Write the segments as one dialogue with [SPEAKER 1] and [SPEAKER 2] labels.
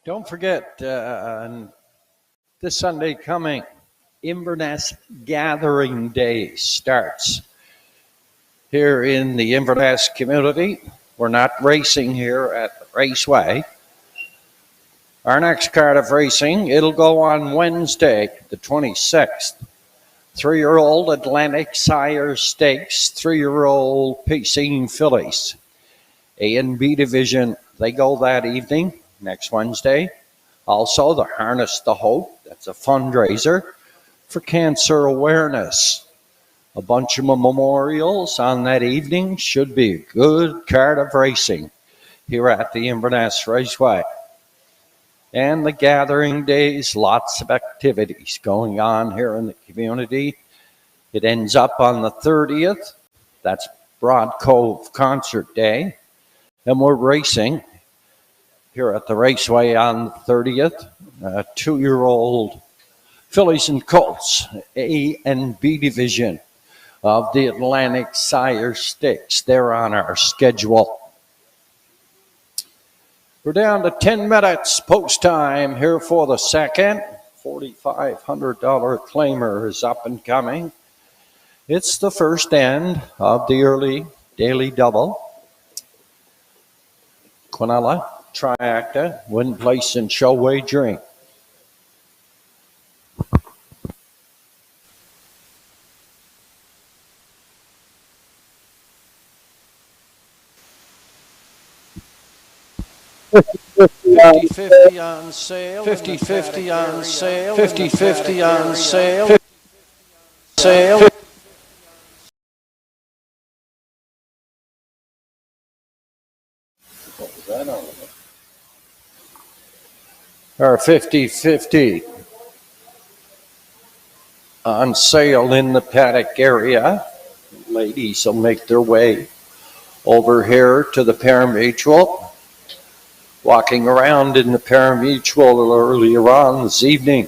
[SPEAKER 1] Don't forget, this Sunday coming, Inverness Gathering Day starts here in the Inverness community. We're not racing here at the Raceway. Our next card of racing, it'll go on Wednesday, the 26th. 3-year-old Atlantic Sire Stakes, 3-year-old Pacing fillies. A and B division, they go that evening, next Wednesday. Also, the Harness the Hope, that's a fundraiser for cancer awareness. A bunch of memorials on that evening. Should be a good card of racing here at the Inverness Raceway. And the gathering days, lots of activities going on here in the community. It ends up on the 30th. That's Broad Cove Concert Day. And we're racing here at the Raceway on the 30th. 2-year-old fillies and colts, A and B division of the Atlantic Sire Stakes. They're on our schedule. We're down to 10 minutes post time here for the second. $4,500 claimer is up and coming. It's the first end of the early daily double. Quinella, Triacta, win place and show wagering. $50 on sale. $50 on sale. $50 on sale. Sale. What was that on? Or 50-50 on sale in the paddock area. Ladies will make their way over here to the parimutuel. Walking around in the parimutuel earlier on this evening.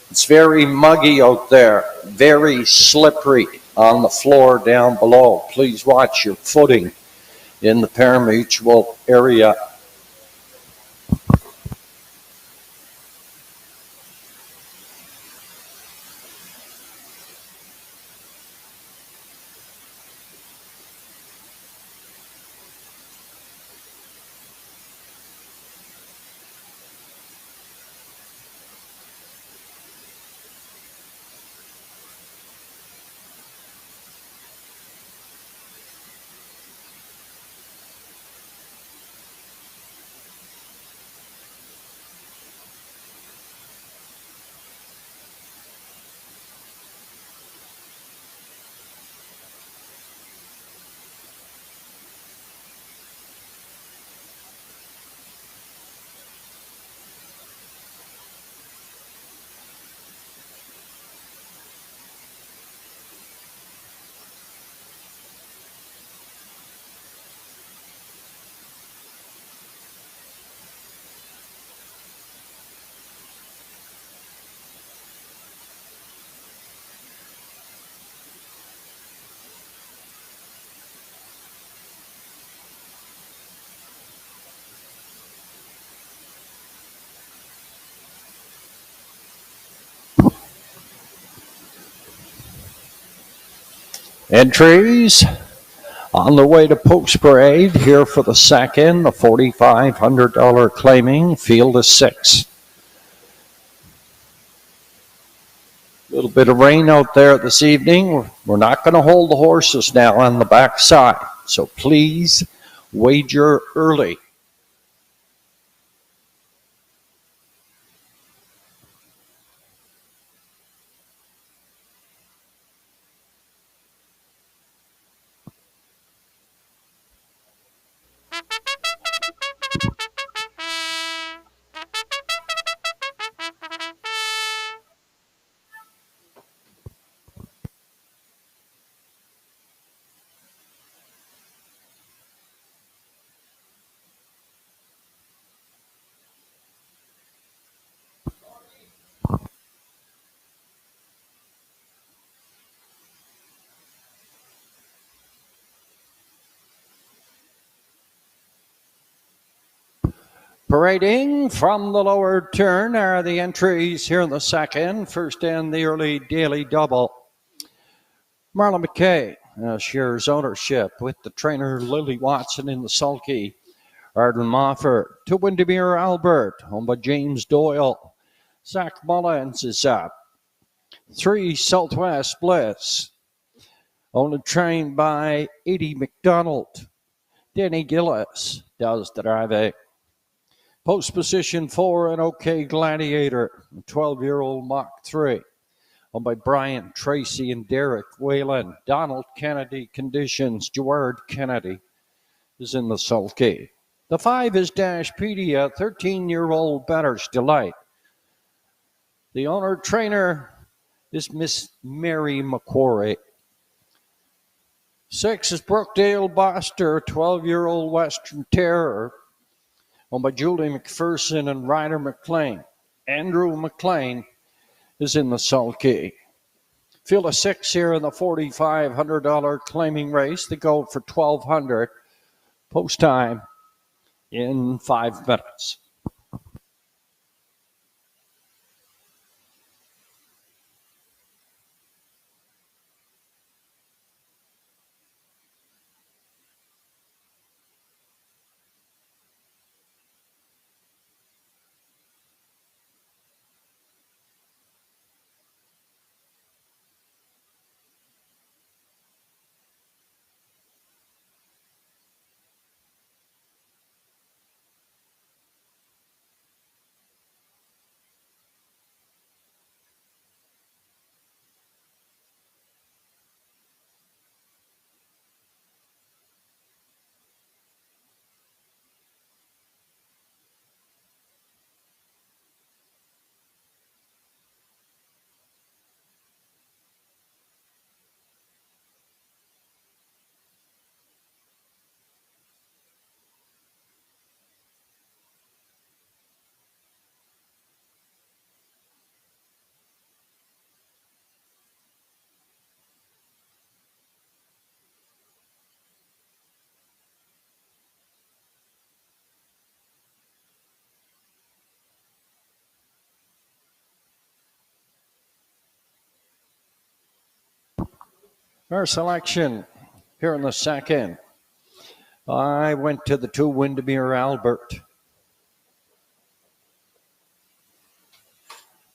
[SPEAKER 1] It's very muggy out there, very slippery on the floor down below. Please watch your footing in the parimutuel area. Entries on the way to Post Parade here for the second, the $4,500 claiming, field of 6. A little bit of rain out there this evening. We're not going to hold the horses now on the back side, so please wager early. Parading from the lower turn are the entries here in the second. First in the early daily double. Marlon McKay shares ownership with the trainer Lily Watson in the sulky. Arden Moffat to Windermere Albert, owned by James Doyle. Zach Mullins is up. 3 Southwest Bliss, owned and trained by Edie McDonald. Danny Gillis does the driving. Post position 4, an OK Gladiator, 12-year-old Mach 3, owned by Brian Tracy and Derek Whalen. Donald Kennedy conditions. Gerard Kennedy is in the sulky. The 5 is Dashpedia, 13-year-old Better's Delight. The owner-trainer is Miss Mary McQuarrie. 6 is Brookdale Boster, 12-year-old Western Terror, owned by Julie McPherson and Ryder McLean. Andrew McLean is in the sulky. Field of 6 here in the $4,500 claiming race. They go for $1,200. Post time in 5 minutes. Our selection here in the second. I went to the 2 Windermere Albert.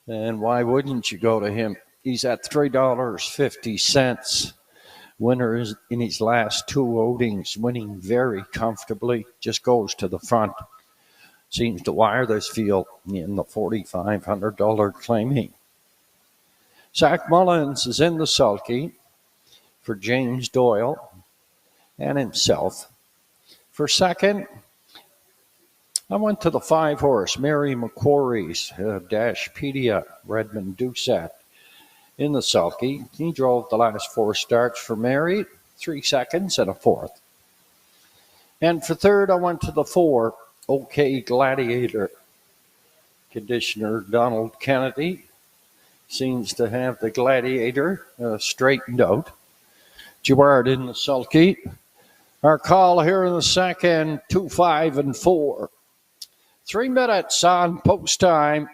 [SPEAKER 1] And why wouldn't you go to him? He's at $3.50. Winner is in his last 2 outings, winning very comfortably. Just goes to the front. Seems to wire this field in the $4,500 claiming. Zach Mullins is in the sulky for James Doyle and himself. For second, I went to the 5-horse, Mary McQuarrie's Dashpedia, Redmond Doucette in the sulky. He drove the last 4 starts for Mary, 3 seconds and a 4th. And for third, I went to the 4, OK Gladiator. Conditioner Donald Kennedy seems to have the Gladiator straightened out. Gerard in the sulky. Our call here in the second, 2, 5, and 4. 3 minutes on post time.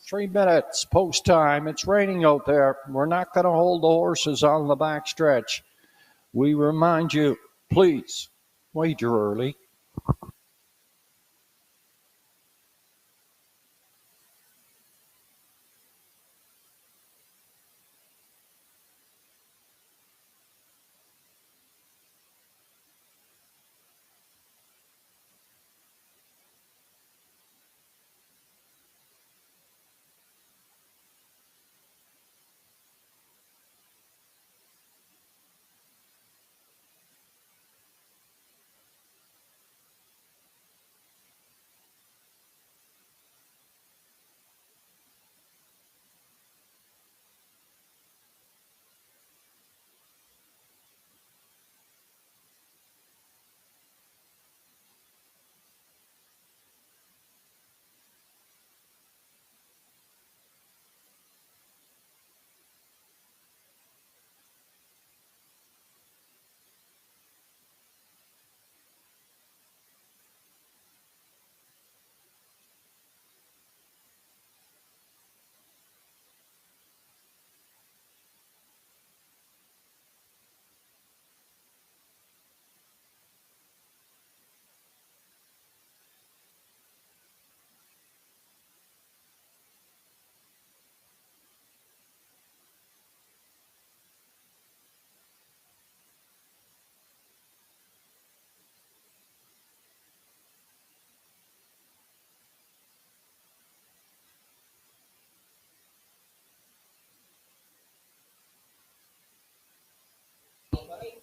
[SPEAKER 1] 3 minutes post time. It's raining out there. We're not going to hold the horses on the backstretch. We remind you, please, wager early.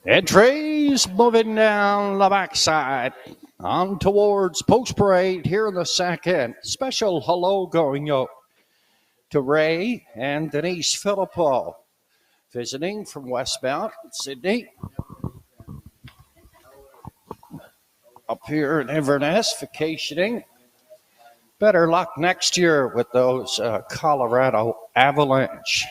[SPEAKER 1] Entries moving down the backside on towards Post Parade here in the second. Special hello going out to Ray and Denise Filippo, visiting from westbound Sydney. Up here in Inverness, vacationing. Better luck next year with those Colorado Avalanche.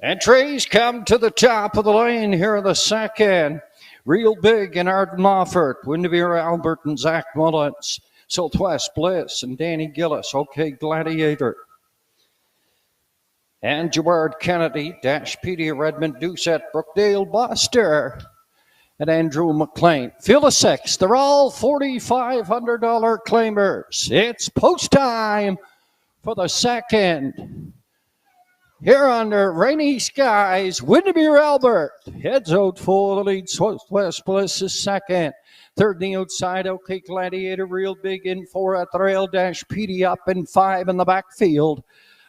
[SPEAKER 1] Entries come to the top of the lane here in the second. Real Big and Arden Moffat, Windermere Albert and Zach Mullins, Southwest Bliss and Danny Gillis, OK Gladiator. And Gerard Kennedy, Dashpedia, Redmond Doucette, Brookdale Buster, and Andrew McLean. Field of six. They're all $4,500 claimers. It's post time for the second. Here under rainy skies, Windermere Albert heads out for the lead. Southwest Bliss is second. Third on the outside, OK Gladiator, Real Big in four at the rail. Dashpedia up in five in the backfield.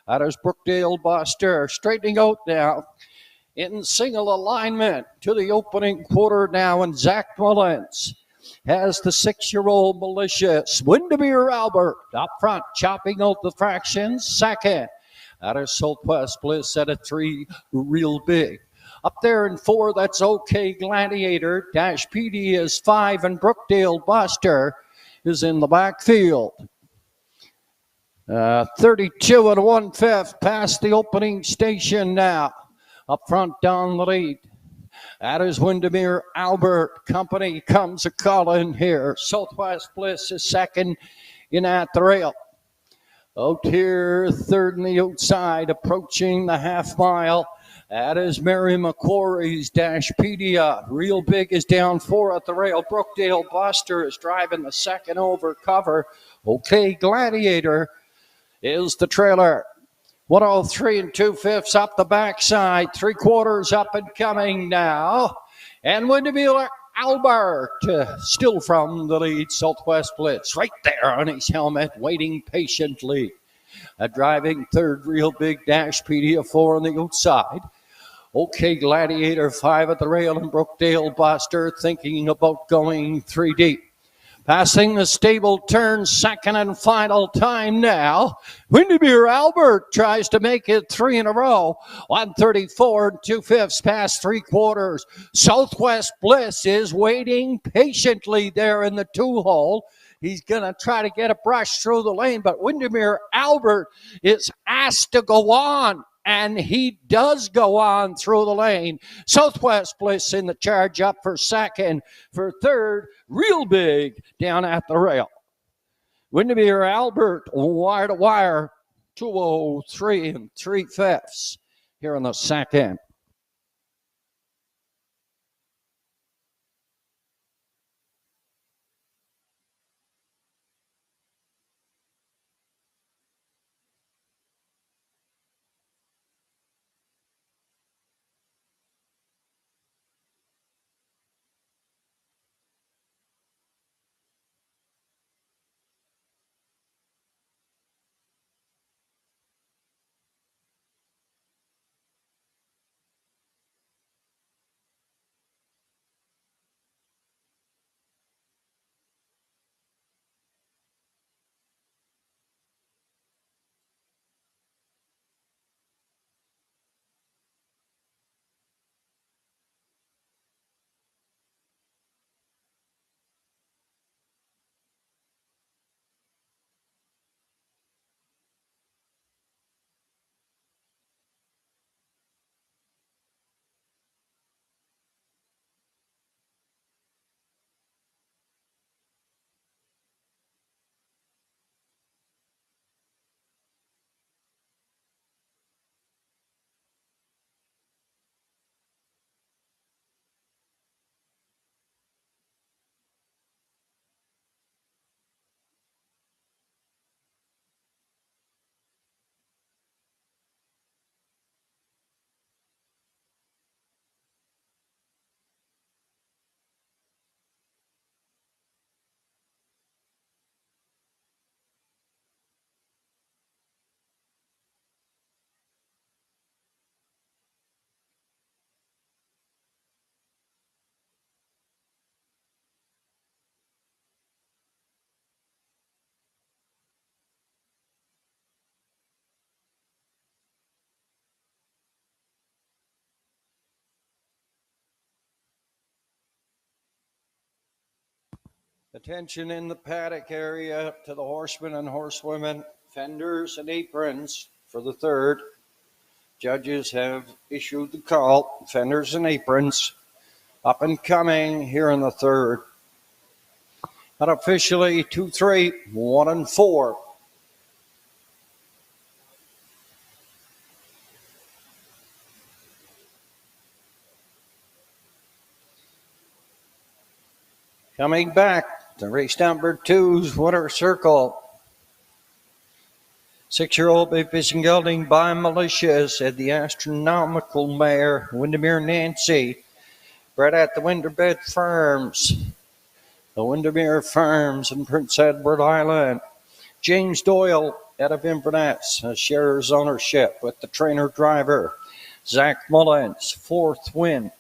[SPEAKER 1] That is Brookdale Buster straightening out now in single alignment to the opening quarter now. And Zach Mullins has the 6-year-old Malicious. Windermere Albert up front, chopping out the fractions. Second, that is Southwest Bliss at a 3, Real Big. Up there in 4, that's OK Gladiator. Dashpedia is 5, and Brookdale Buster is in the backfield. 32 and 1/5 past the opening station now. Up front down the lead. That is Windermere Albert. Company comes a calling here. Southwest Bliss is second in at the rail. Out here, third on the outside, approaching the half mile. That is Mary McQuarrie's Dashpedia. Real Big is down 4 at the rail. Brookdale Buster is driving the second over cover. OK Gladiator is the trailer. 103 and 2/5 up the backside. 3/4 up and coming now. And Windermere Albert still from the lead. Southwest Blitz right there on his helmet, waiting patiently. Driving third, Real Big. Dashpedia 4 on the outside. OK Gladiator 5 at the rail, and Brookdale Buster thinking about going 3 deep. Passing the stable turn, second and final time now. Windermere Albert tries to make it 3 in a row. 134 and 2/5 past 3/4. Southwest Bliss is waiting patiently there in the 2-hole. He's going to try to get a brush through the lane, but Windermere Albert is asked to go on. And he does go on through the lane. Southwest Bliss in the charge, up for second. For third, Real Big down at the rail. Windermere Albert, wire to wire, 203 and 3/5 here in the second. Attention in the paddock area to the horsemen and horsewomen, fenders and aprons for the third. Judges have issued the call, fenders and aprons, up and coming here in the third. Unofficially 2-3, 1 and 4. Coming back, the race number 2's winner circle. 6-year-old Babies and Gelding by Malicious and the astronomical mare Windermere Nancy, bred at the Winterbed Farms. The Windermere Farms in Prince Edward Island. James Doyle out of Inverness shares ownership with the trainer driver. Zach Mullins, 4th win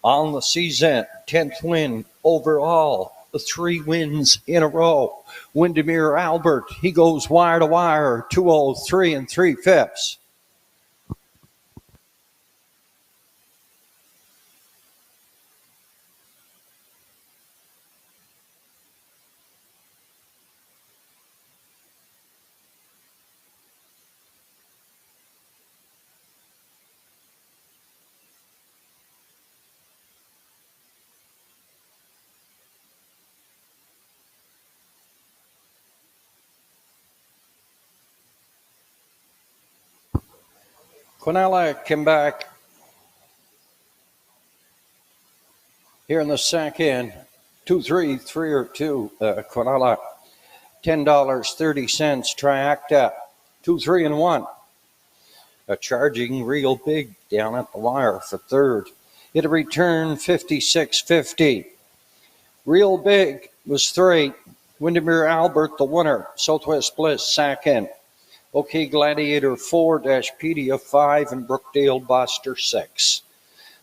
[SPEAKER 1] on the season, 10th win overall, 3 wins in a row. Windermere Albert, he goes wire to wire, 203 3/5. Quinella came back here in the second, 2-3, 3 or 2. Quinella, $10.30. Triacta, 2-3 and 1. Charging real big down at the wire for third. It'll return 56.50. Real big was 3. Windermere Albert, the winner. Southwest Bliss, second. OK Gladiator, 4. Dashpedia, 5. And Brookdale Buster, 6.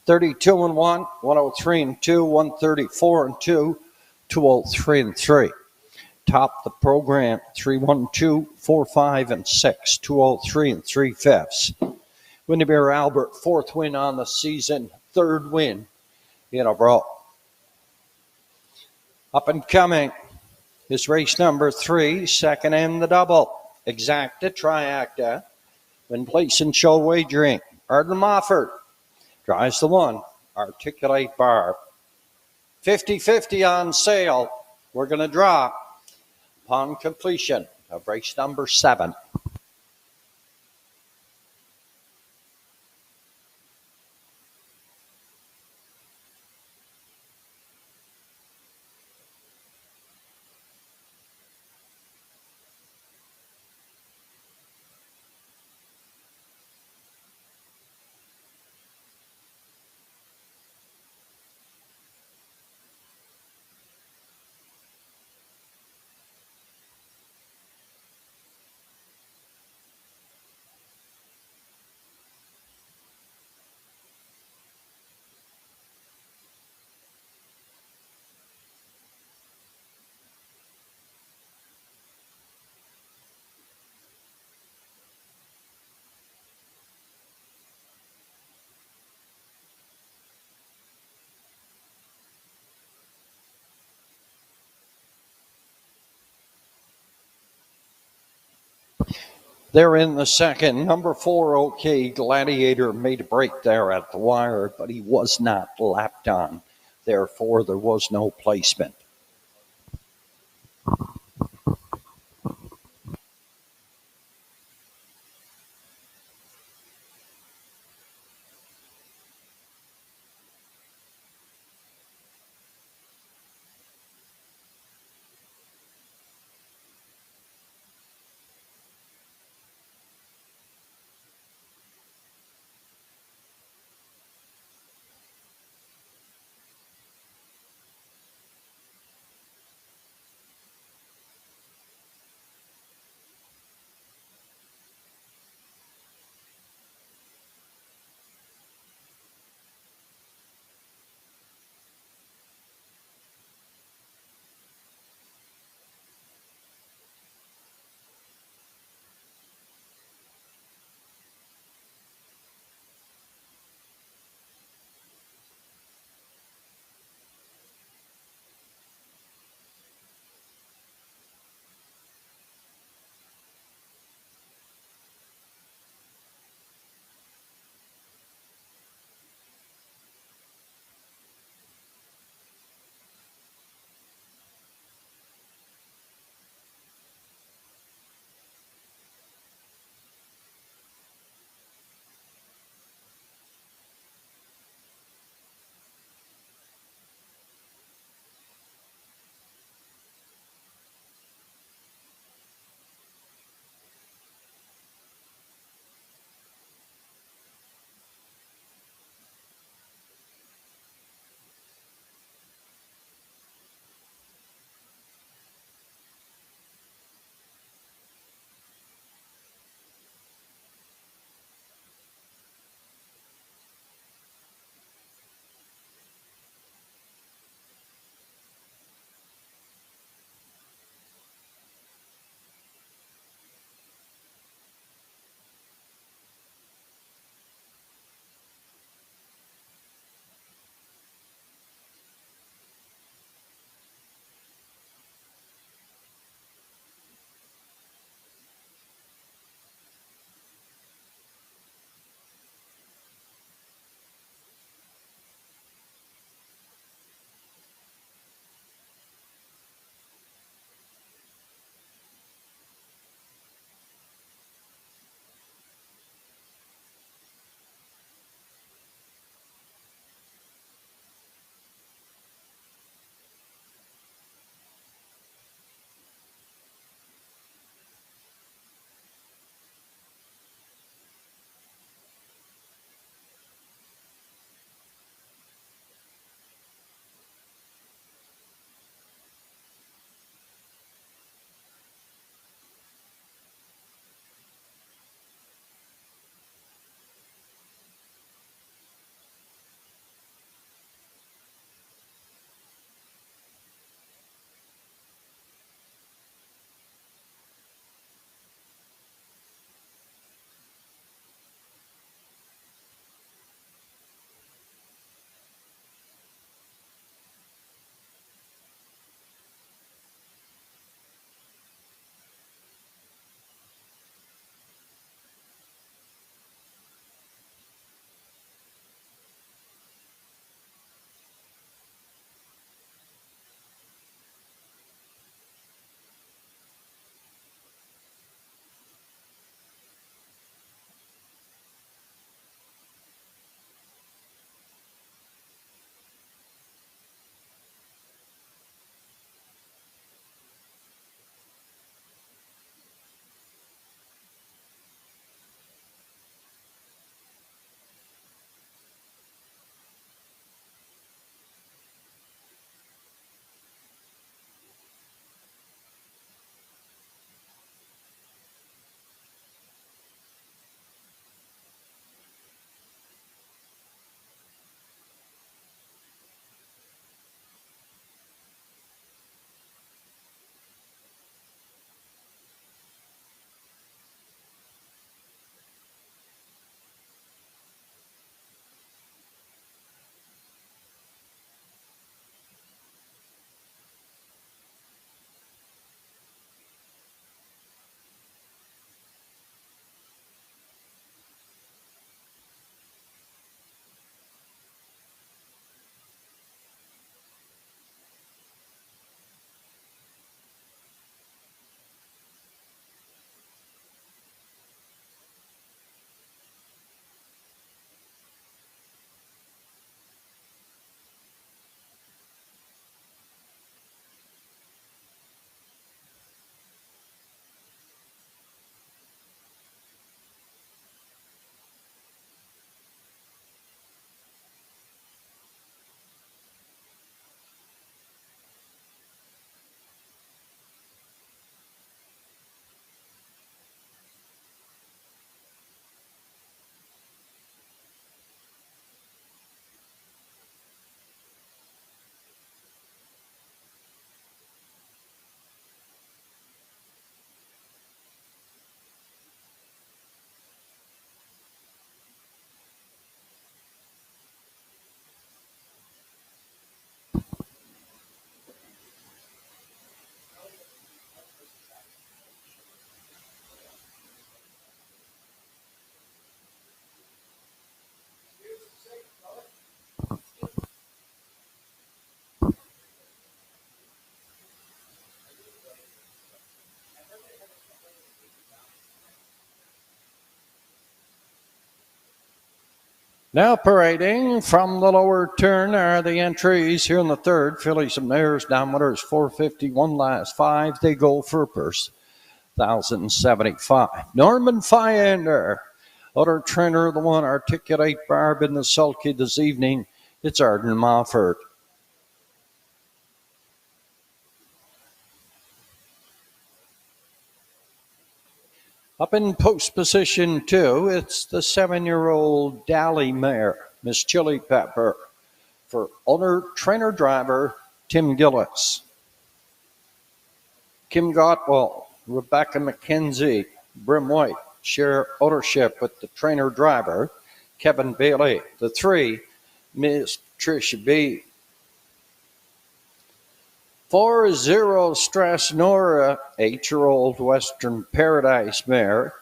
[SPEAKER 1] 32 and 1, 103 and 2, 134 and 2, 203 and 3. Top the program, 312, 45 and 6, 203 and 3/5. Windermere Albert, 4th win on the season, 3rd win in a row. Up and coming is race number 3, second in the double. Exacta, Triacta, when place and show wagering. Arden Mofford drives the 1, Articulate Barb. 50-50 on sale. We're going to draw upon completion of race number 7. They're in the second. Number 4, OK Gladiator, made a break there at the wire, but he was not lapped on. Therefore, there was no placement. Now parading from the lower turn are the entries here in the third. Fillies and mares, diameters 451 last five. They go for purse 1,075. Norman Fiender, other trainer of the one, Articulate Barb in the sulky this evening. It's Arden Mofford. Up in post position two, it's the 7-year-old Dally mare, Miss Chili Pepper, for owner, trainer, driver, Tim Gillis. Kim Gottwald, Rebecca McKenzie, Brim White share ownership with the trainer, driver, Kevin Bailey. The three, Miss Tricia B. 4-0 Stress Nora, 8-year-old Western Paradise mare,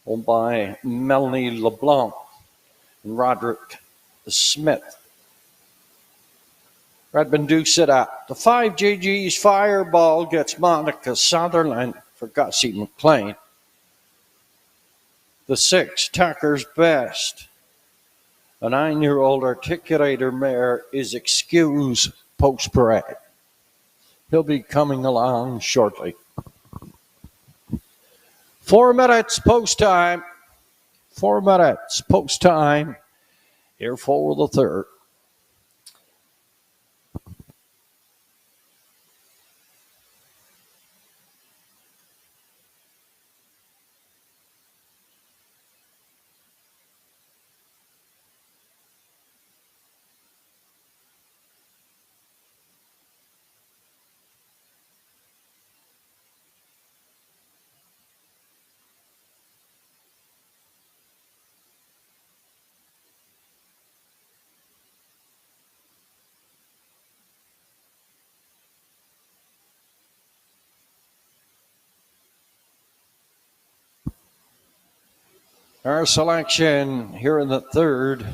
[SPEAKER 1] owned by Melanie LeBlanc and Roderick Smith. Redmond Dukes it up. The 5 JG's Fireball gets Monica Sutherland for Gussie McLean. The 6 Tucker's Best. A 9-year-old Articulator mare is Excuse Post Parade. He'll be coming along shortly. 4 minutes post time. 4 minutes post time. Here for the third. Our selection here in the third.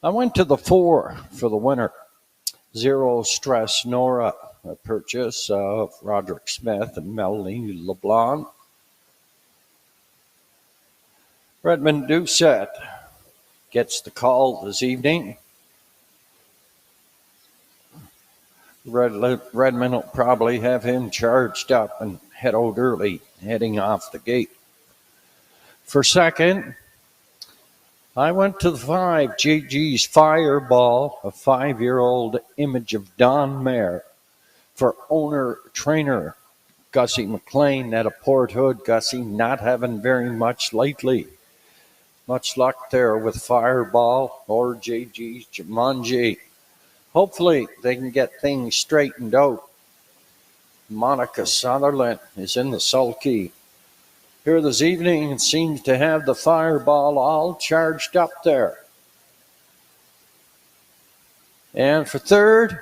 [SPEAKER 1] I went to the 4 for the winner. 0 Stress Nora, a purchase of Roderick Smith and Melanie LeBlanc. Redmond Doucette gets the call this evening. Redmond will probably have him charged up and head out early, heading off the gate. For second, I went to the 5 JG's Fireball, a 5-year-old Image of Dawn mare, for owner trainer Gussie McLean at a Port Hood. Gussie not having very much lately. Much luck there with Fireball or JG's Jumanji. Hopefully they can get things straightened out. Monica Sutherland is in the sulky here this evening and seems to have the Fireball all charged up there. And for third,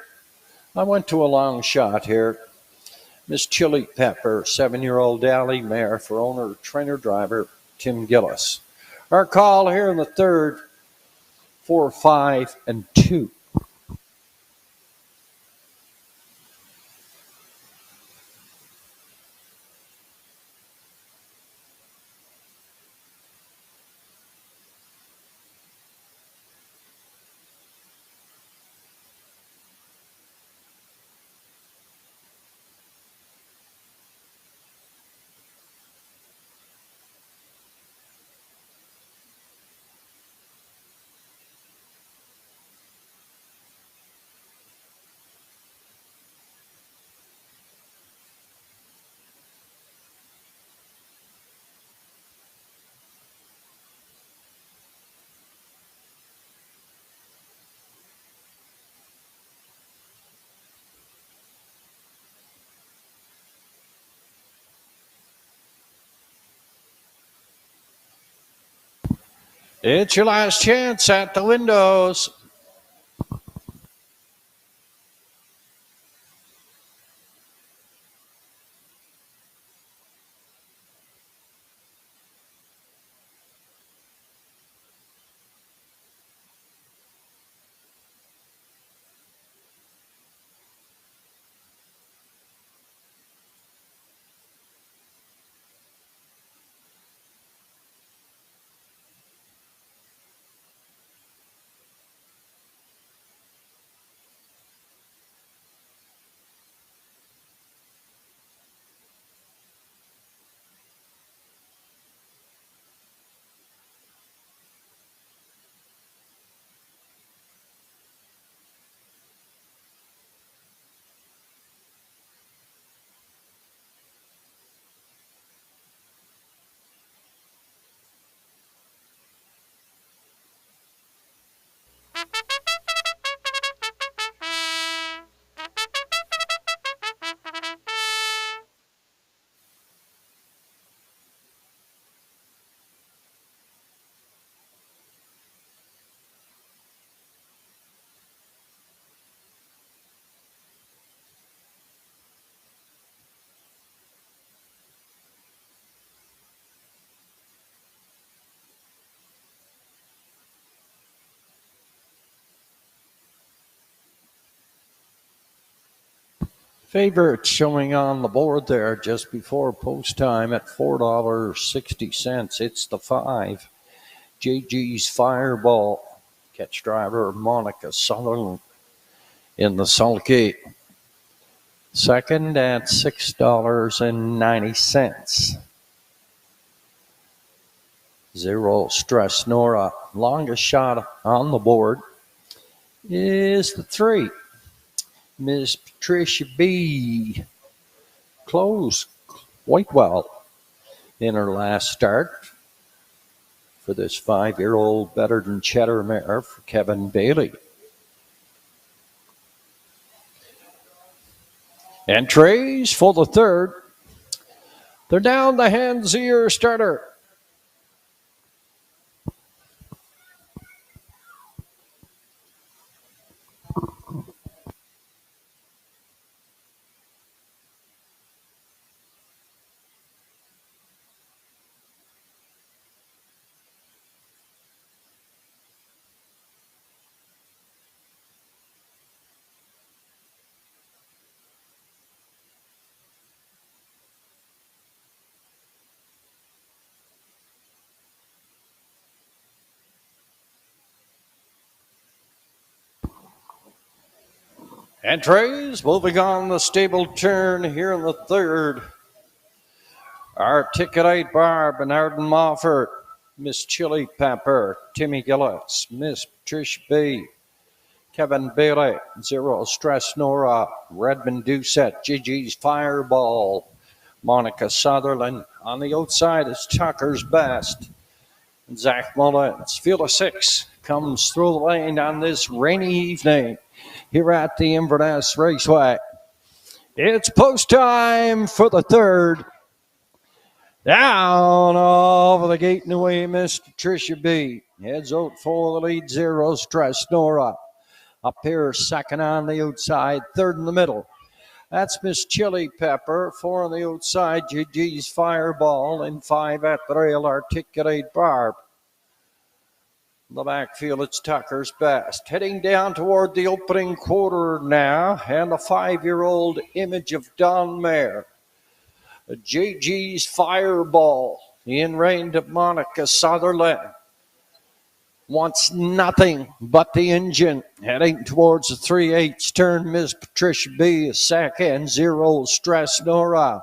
[SPEAKER 1] I went to a long shot here. Miss Chili Pepper, 7-year-old Dally mare for owner, trainer, driver, Tim Gillis. Our call here in the third, 4, 5, and 2. It's your last chance at the windows. Favorite showing on the board there just before post time at $4.60. It's the 5. JG's Fireball. Catch driver Monica Sutherland in the sulky. Second at $6.90. Zero Stress Nora. Longest shot on the board is the 3. Miss Patricia B. Closed quite well in her last start for this 5-year-old better than Cheddar mare for Kevin Bailey. Entries for the 3rd. They're down the hands of your starter. Entries moving on the stable turn here in the 3rd. Articulate Barb, Bernard Moffat, Miss Chili Pepper, Timmy Gillis, Miss Patricia B, Kevin Bailey, Zero Stress Nora, Redmond Doucette, Gigi's Fireball, Monica Sutherland. On the outside is Tucker's Best. Zach Mullins, field of 6, comes through the lane on this rainy evening here at the Inverness Raceway. It's post time for the 3rd. Down over the gate and away, Miss Patricia B. Heads out for the lead, Zero Stress Nora. Up here, second on the outside, 3rd in the middle. That's Miss Chili Pepper. 4 on the outside, GG's Fireball. And 5 at the rail, Articulate Barb. In the backfield, it's Tucker's Best. Heading down toward the opening quarter now, and the 5-year-old Image of Dawn mare. JG's Fireball in range of Monica Sutherland. Wants nothing but the engine. Heading towards the 3/8 turn, Miss Patricia B. Second, Zero Stress Nora.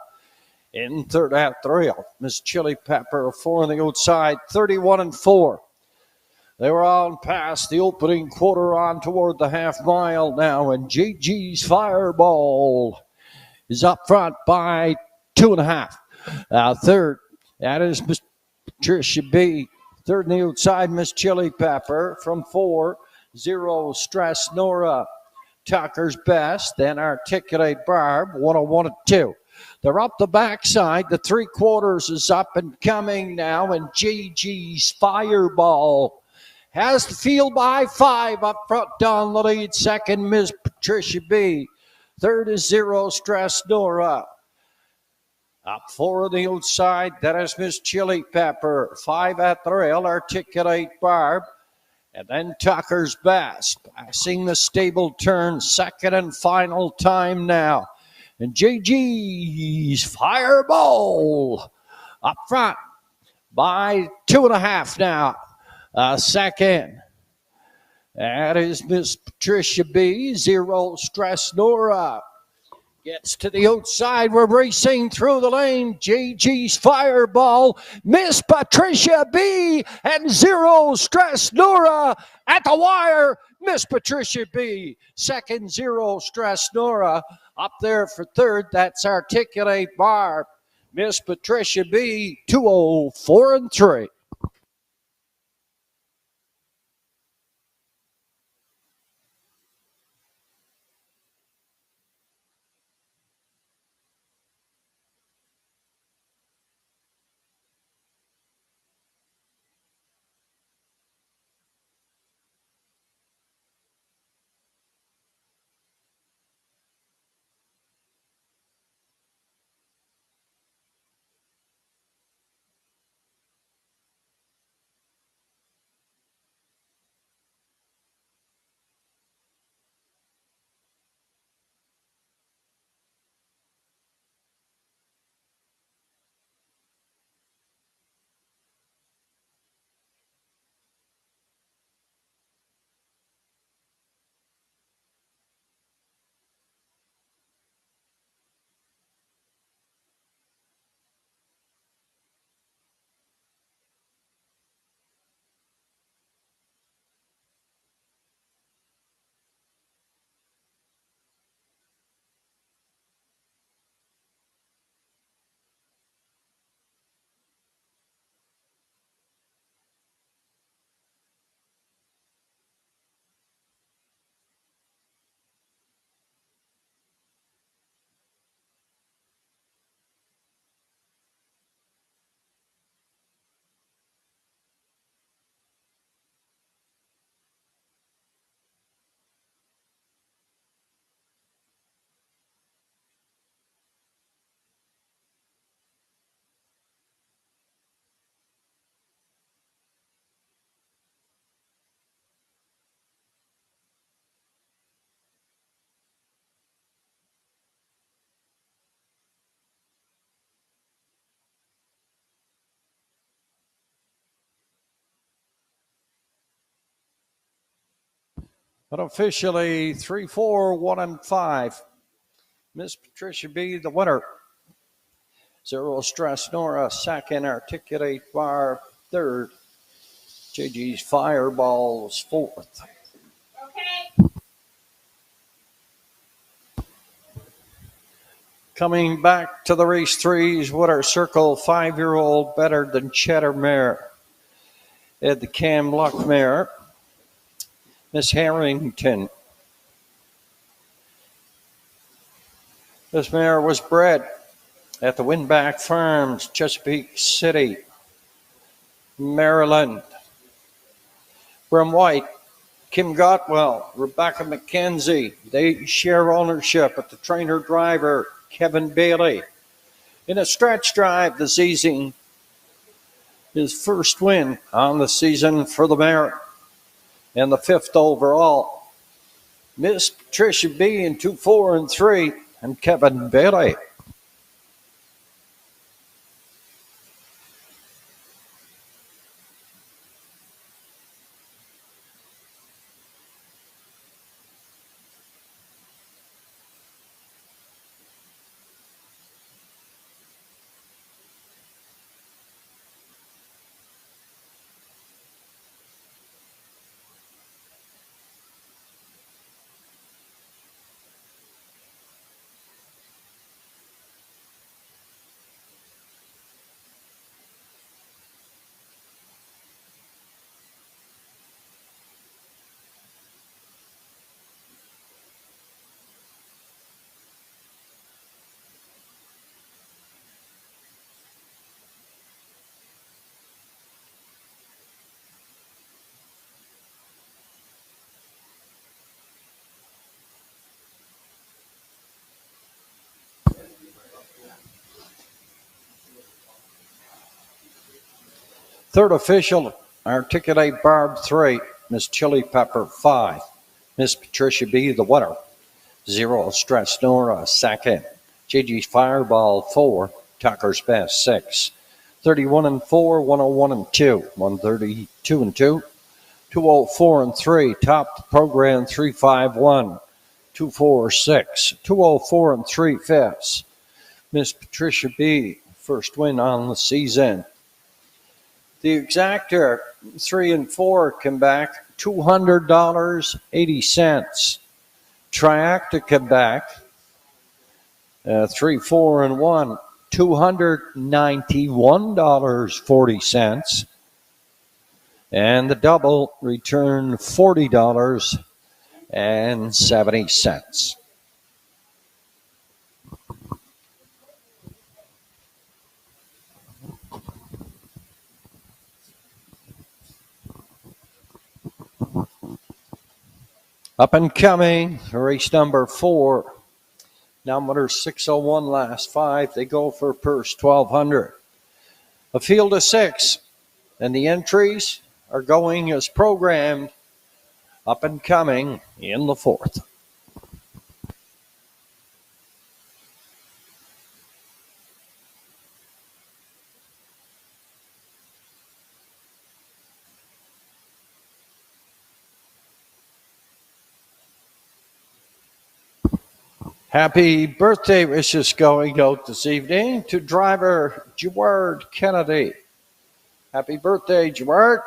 [SPEAKER 1] In 3rd at the rail, Miss Chili Pepper, 4 on the outside, 31 and 4. They were on past the opening quarter on toward the half mile now, and JG's Fireball is up front by 2.5. 3rd, that is Miss Patricia B. 3rd on the outside, Miss Chili Pepper. From 4, Zero Stress Nora. Tucker's Best, then Articulate Barb, 101 and 2. They're up the backside. The 3/4 is up and coming now, and JG's Fireball has the field by 5. Up front down the lead. 2nd, Miss Patricia B. 3rd is Zero Stress Nora. Up 4 on the outside, that is Miss Chili Pepper. 5 at the rail, Articulate Barb. And then Tucker's Best, passing the stable turn, 2nd and final time now. And JG's Fireball up front by 2.5 now. 2nd, that is Miss Patricia B. Zero Stress Nora. Gets to the outside. We're racing through the lane. JG's Fireball, Miss Patricia B, and Zero Stress Nora at the wire. Miss Patricia B. 2nd, Zero Stress Nora. Up there for 3rd, that's Articulate Barb. Miss Patricia B, 204 and 3. But officially 3, 4, 1, and 5. Miss Patricia B, the winner. Zero Stress Nora, second. Articulate Bar, third. JG's Fireballs, fourth. Okay. Coming back to the race threes, Winner Circle, 5-year-old, better than Cheddar Mare. Ed the Cam Luck Mare. Miss Harrington. This mare was bred at the Windback Farms, Chesapeake City, Maryland. Brim White, Kim Gotwell, Rebecca McKenzie. They share ownership at the trainer driver, Kevin Bailey. In a stretch drive this evening, his first win on the season for the mare and the fifth overall. Miss Patricia B in 2, 4, and 3, and Kevin Bailey. Third official, Articulate Barb, 3. Miss Chili Pepper, 5. Miss Patricia B, the winner. Zero Stress Nora, second. JG's Fireball, 4. Tucker's Best, 6. 31 and 4, 101 and 2. 132 and 2. 204 and 3. Top the program, 351. 246. 204 and 3 fifths. Miss Patricia B, first win on the season. The exactor, 3 and 4, come back, $200.80. Triacta come back, 3, 4, and 1, $291.40. And the double returned $40.70. Up and coming, race number 4. Number 601 last 5. They go for purse $1,200. A field of 6. And the entries are going as programmed. Up and coming in the 4th. Happy birthday wishes going out this evening to driver Gerard Kennedy. Happy birthday, Gerard.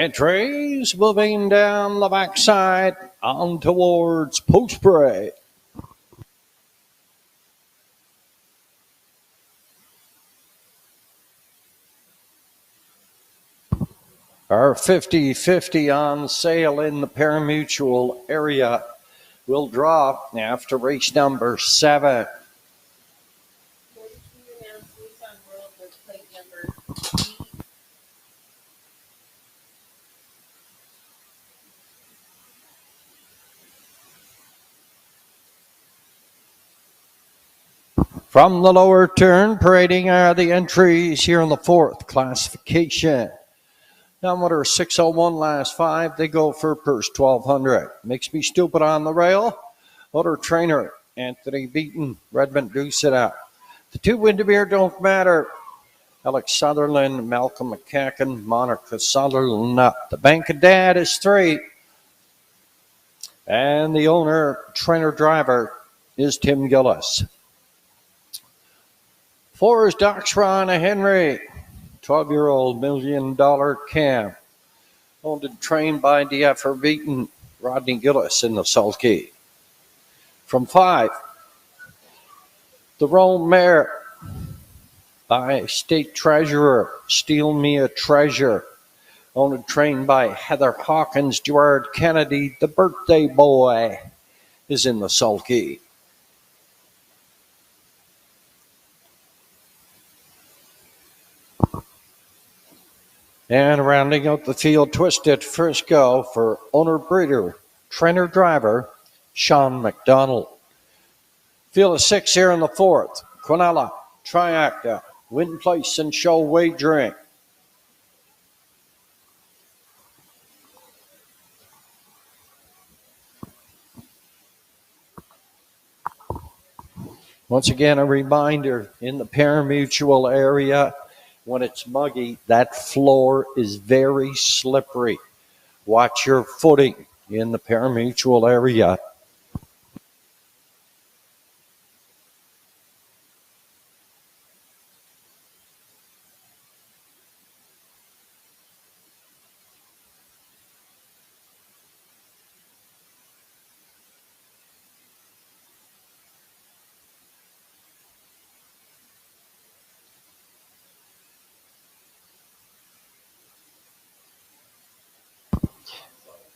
[SPEAKER 1] Entries moving down the backside on towards Post Parade. Our 50-50 on sale in the parimutuel area will draw after race number 7. From the lower turn, parading are the entries here in the 4th classification. Number 601 last 5, they go for purse 1200. Makes Me Stupid on the rail. Other trainer, Anthony Beaton, Redmond Deuce it out. The 2 Windermere Don't Matter. Alex Sutherland, Malcolm McCacken, Monica Sutherland up. The Bank of Dad is 3. And the owner, trainer, driver is Tim Gillis. 4 is Doxron Henry, 12-year-old $1 million cam. Owned and trained by DFR Beaton, Rodney Gillis in the sulky. From 5, the Rome Mare by State Treasurer, Steal Me a Treasure. Owned and trained by Heather Hawkins, Gerard Kennedy, the birthday boy, is in the sulky. And rounding out the field, Twisted Frisco for owner breeder, trainer driver, Sean McDonald. Field of 6 here in the 4th. Quinella, Triacta, Win Place and Show Wagering. Once again, a reminder, in the parimutuel area, when it's muggy, that floor is very slippery. Watch your footing in the parimutuel area.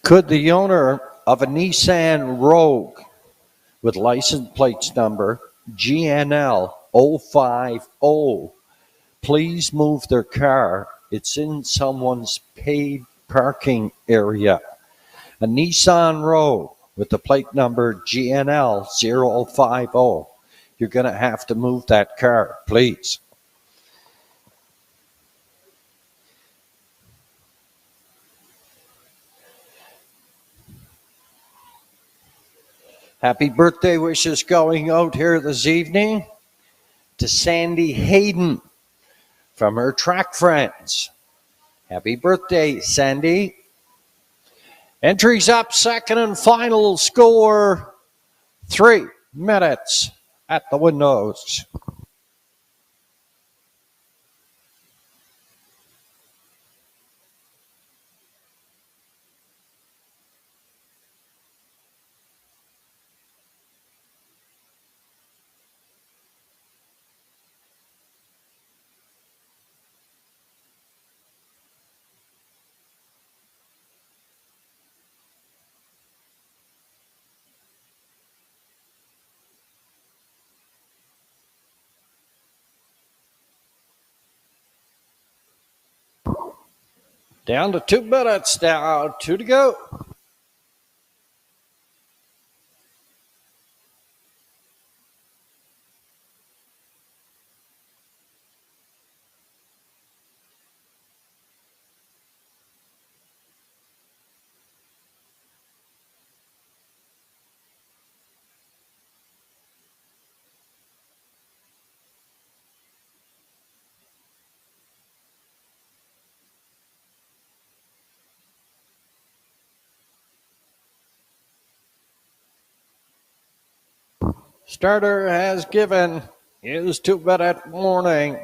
[SPEAKER 1] Could the owner of a Nissan Rogue with license plates number GNL 050 please move their car? It's in someone's paid parking area. A Nissan Rogue with the plate number GNL 050. You're going to have to move that car, please. Happy birthday wishes going out here this evening to Sandy Hayden from her track friends. Happy birthday, Sandy. Entries up, second and final score, 3 minutes at the windows. Down to 2 minutes now, 2 to go. Starter has given his 2-minute warning.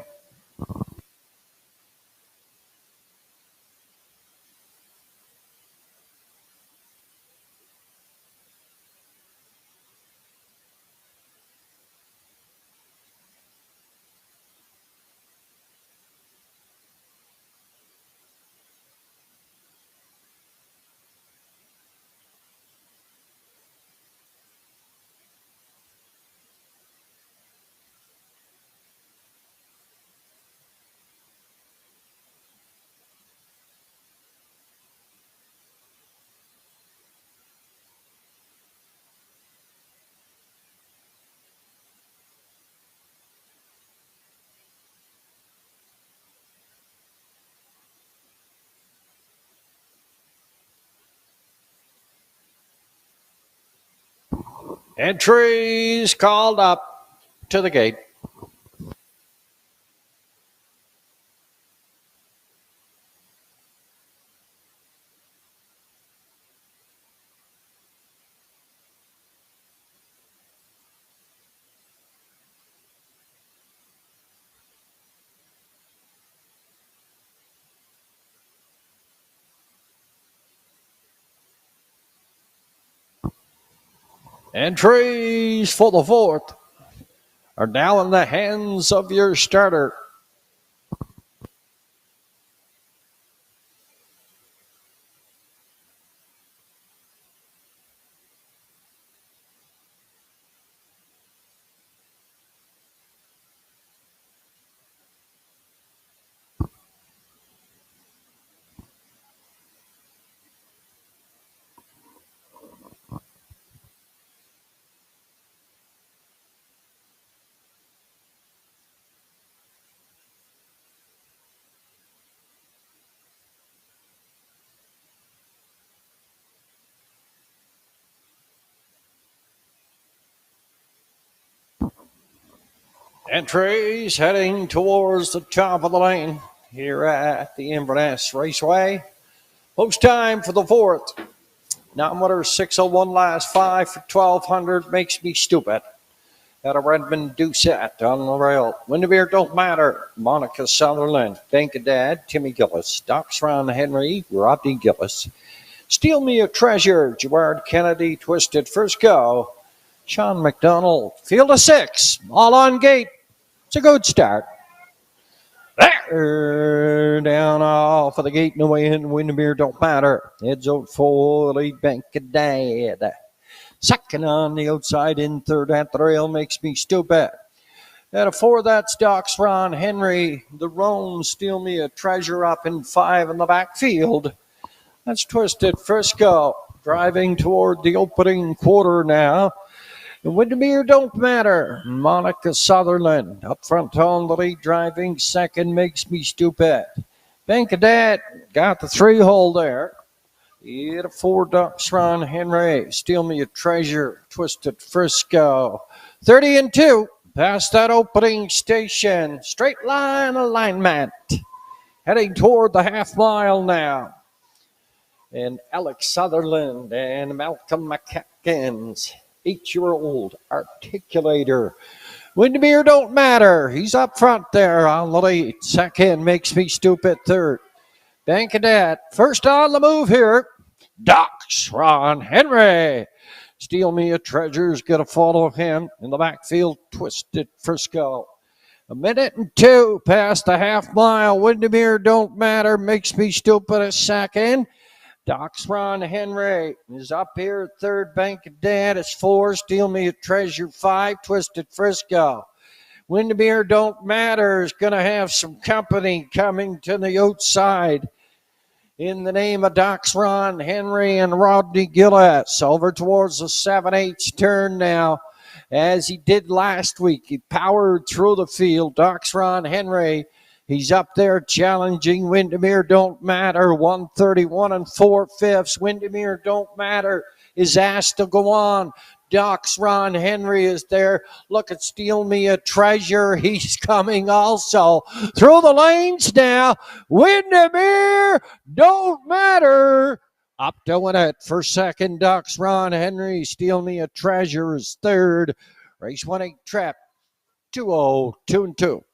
[SPEAKER 1] Entries called up to the gate. Entries for the fourth are now in the hands of your starter. Entries heading towards the top of the lane here at the Inverness Raceway. Post time for the fourth. Non-winner 601 last 5 for 1200 makes me stupid. At a Redmond Doucette on the rail. Windermere don't matter. Monica Sutherland, Dad, Timmy Gillis, Doxron Henry, Rodney Gillis. Steal Me a Treasure, Gerard Kennedy, Twisted First Go. Sean McDonald, field of 6, all on gate. It's a good start. There, down off of the gate and away in Windermere don't matter. Heads out for lead Bank of Dad. Second on the outside, in third at the rail makes me stupid. At a 4, that's Doxron Henry. The Rome Steal Me a Treasure up in 5 in the backfield. That's Twisted Frisco. Driving toward the opening quarter now. Windermere don't matter. Monica Sutherland up front on the lead, driving second makes me stupid. Bank of Dad got the 3-hole there. At a 4, Doxron Henry. Steal Me a Treasure. Twisted Frisco. 30 and 2. Past that opening station. Straight line alignment. Heading toward the half mile now. And Alex Sutherland and Malcolm McCackins, 8-year-old articulator. Windermere don't matter. He's up front there on the lead. Second makes me stupid. Third. Bank of Dad. First on the move here. Doxron Henry. Steal Me a Treasure's going to follow him in the backfield. Twisted Frisco. 1:02 past the half mile. Windermere don't matter. Makes me stupid a second. Doxron Henry is up here. Third, Bank of Dad is 4. Steal Me a Treasure 5. Twisted Frisco. Windermere don't matter is going to have some company coming to the outside in the name of Doxron Henry and Rodney Gillis. Over towards the 7/8 turn now. As he did last week, he powered through the field. Doxron Henry, he's up there challenging Windermere don't matter. 131 and 4/5. Windermere don't matter is asked to go on. Doxron Henry is there. Look at Steal Me a Treasure. He's coming also. Through the lanes now. Windermere don't matter. Up to win it for second. Doxron Henry. Steal Me a Treasure is third. Race 1-8 trap. 2-0, 2 and 2.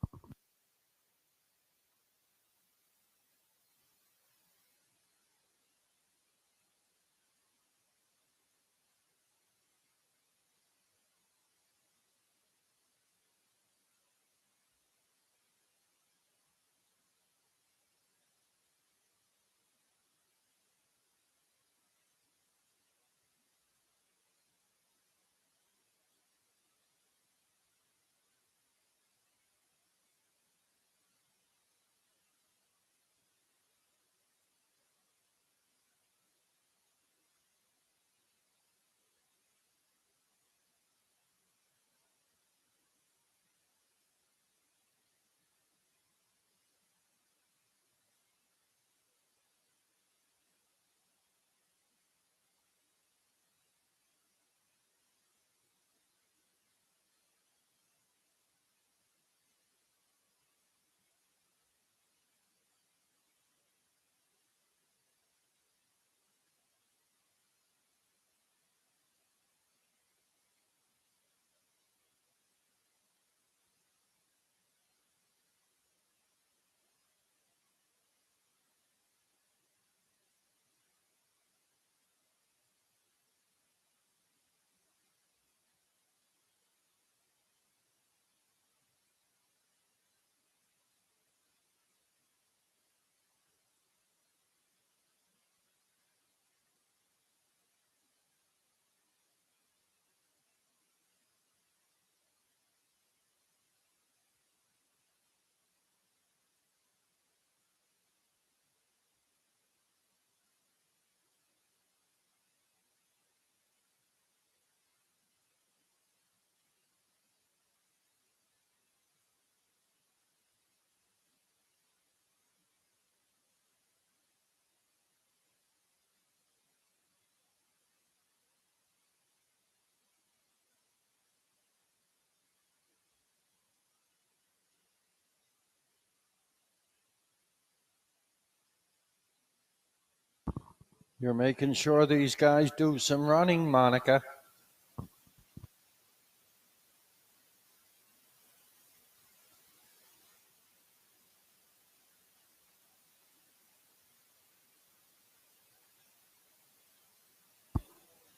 [SPEAKER 1] You're making sure these guys do some running, Monica.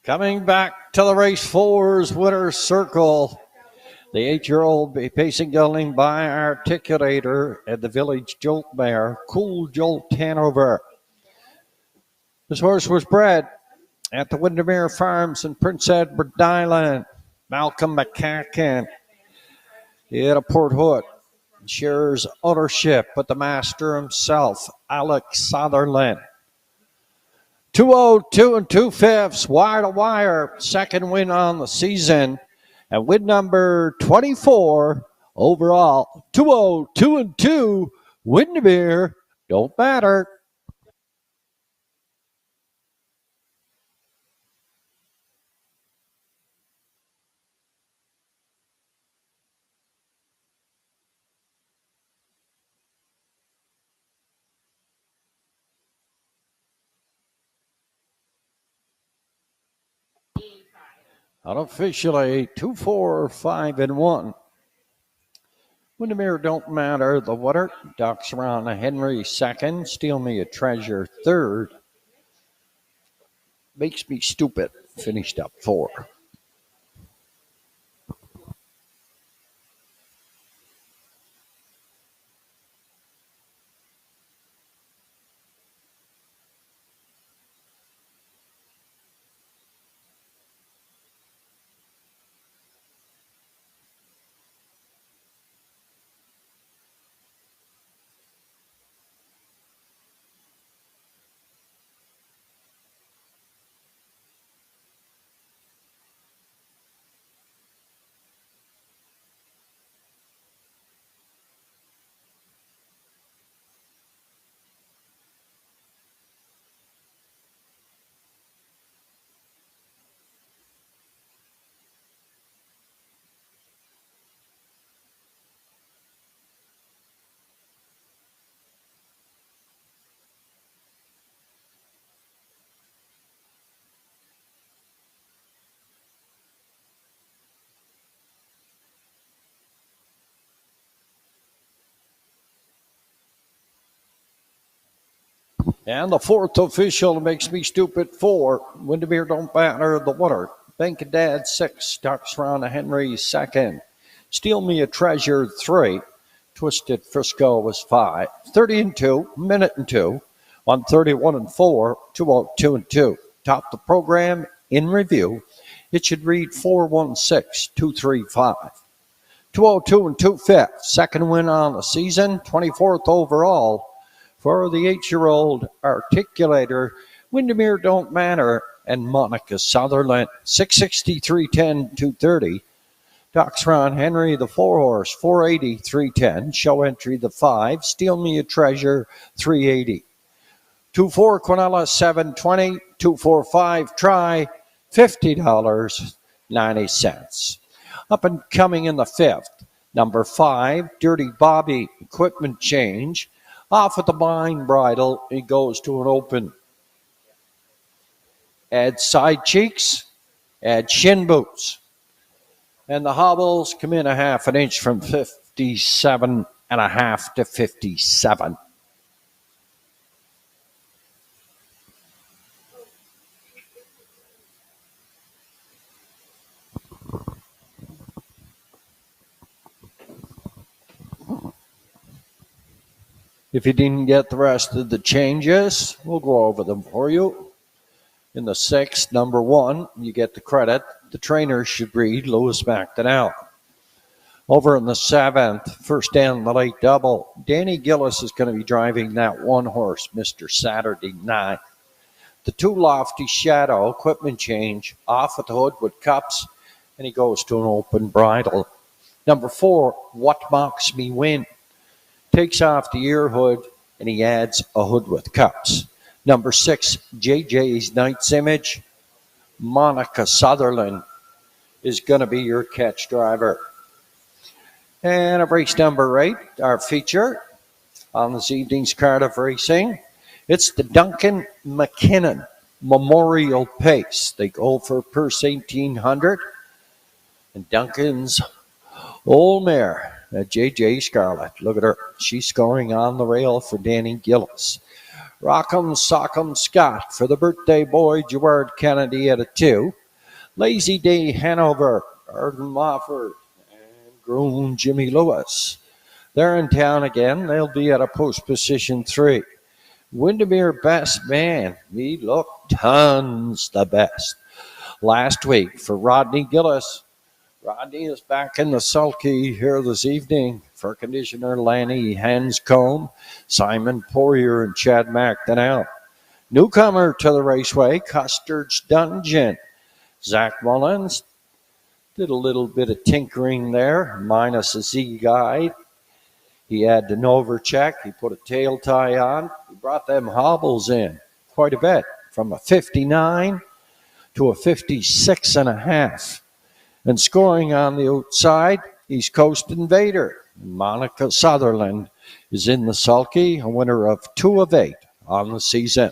[SPEAKER 1] Coming back to the race fours winner's circle. The 8-year-old pacing gelding by Articulator and the Village Jolt mare, Cool Jolt Hanover. This horse was bred at the Windermere Farms in Prince Edward Island. Malcolm McCacken, he had a Port Hood, shares ownership with the master himself, Alex Sutherland. 202 2/5, wire to wire, second win on the season, and win number 24 overall. 202 2, Windermere, don't matter. Unofficially, 2, 4, 5, and 1. Windermere don't matter. The water ducks around Henry second. Steal Me a Treasure third. Makes Me Stupid finished up 4. And the fourth official Makes Me Stupid 4. Windermere don't matter. The water. Bank of Dad 6. Ducks around Henry second. Steal Me a Treasure 3. Twisted Frisco was 5. 30 and 2. Minute and 2. 131 and 4. 202 and 2. Top the program in review. It should read 416 235. 202 and 2/5. Second win on the season. 24th overall for the 8-year-old Articulator, Windermere Don't Matter, and Monica Sutherland. 660, 310, 230. Ducks Ron Henry, the 4-horse, 480, 310. Show entry, the 5. Steal Me a Treasure, 380. 2-4 Quinella, 720. 2-4-5 Try, $50.90. Up and coming in the 5th, number 5, Dirty Bobby, equipment change. Off at the blind bridle, he goes to an open. Add side cheeks, add shin boots. And the hobbles come in a half an inch from 57.5 to 57. If you didn't get the rest of the changes, we'll go over them for you. In the 6th, number 1, you get the credit. The trainer should read Lewis McDonnell. Over in the 7th, first down the late double, Danny Gillis is going to be driving that 1-horse, Mr. Saturday Night. The 2 Lofty Shadow, equipment change, off at the hood with cups, and he goes to an open bridle. Number 4, What Mocks Me Win. Takes off the ear hood, and he adds a hood with cups. Number 6, JJ's Knight's Image. Monica Sutherland is going to be your catch driver. And of race number 8, our feature on this evening's card of racing, it's the Duncan McKinnon Memorial Pace. They go for purse 1800. And Duncan's old mare, JJ Scarlett. Look at her. She's scoring on the rail for Danny Gillis. Rock'em Sock'em Scott for the birthday boy, Gerard Kennedy at a 2. Lazy Day Hanover, Arden Mofford, and groom Jimmy Lewis. They're in town again. They'll be at a post position 3. Windermere Best Man. We look tons the best. Last week for Rodney Gillis. Rodney is back in the sulky here this evening for conditioner Lanny Hanscombe, Simon Poirier, and Chad McDonnell. Newcomer to the Raceway, Custard's Dungeon. Zach Mullins did a little bit of tinkering there, minus a Z guide. He had the Nova check. He put a tail tie on. He brought them hobbles in quite a bit, from a 59 to a 56 and a half. And scoring on the outside, East Coast Invader. Monica Sutherland is in the sulky, a winner of 2 of 8 on the season.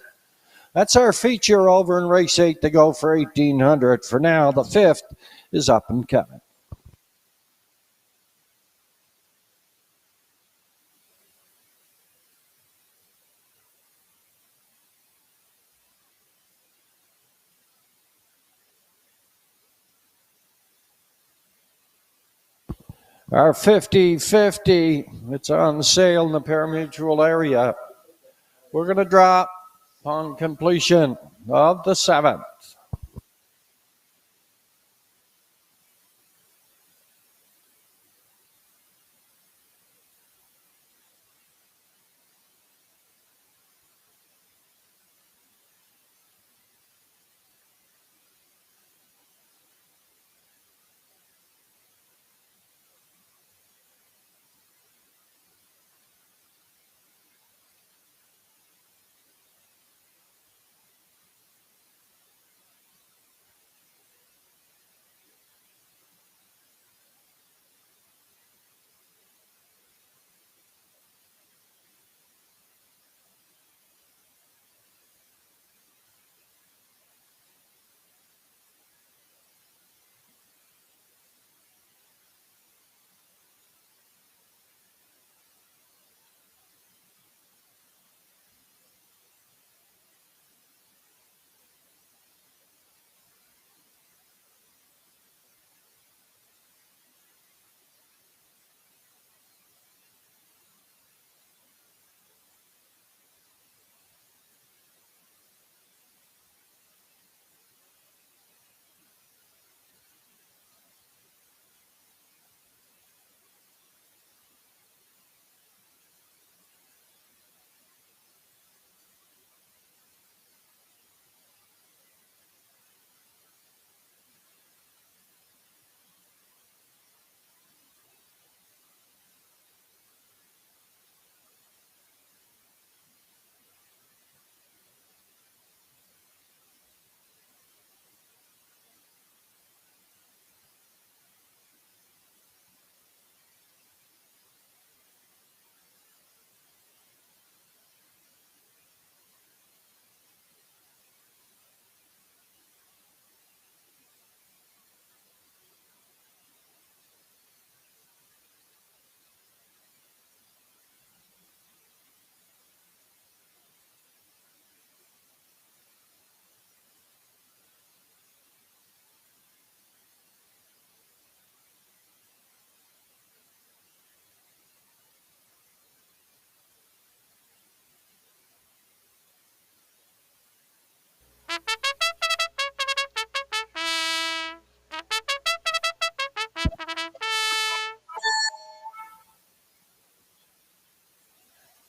[SPEAKER 1] That's our feature over in race 8 to go for 1800. For now, the 5th is up and coming. Our 50-50, it's on sale in the parimutuel area. We're going to drop upon completion of the 7th.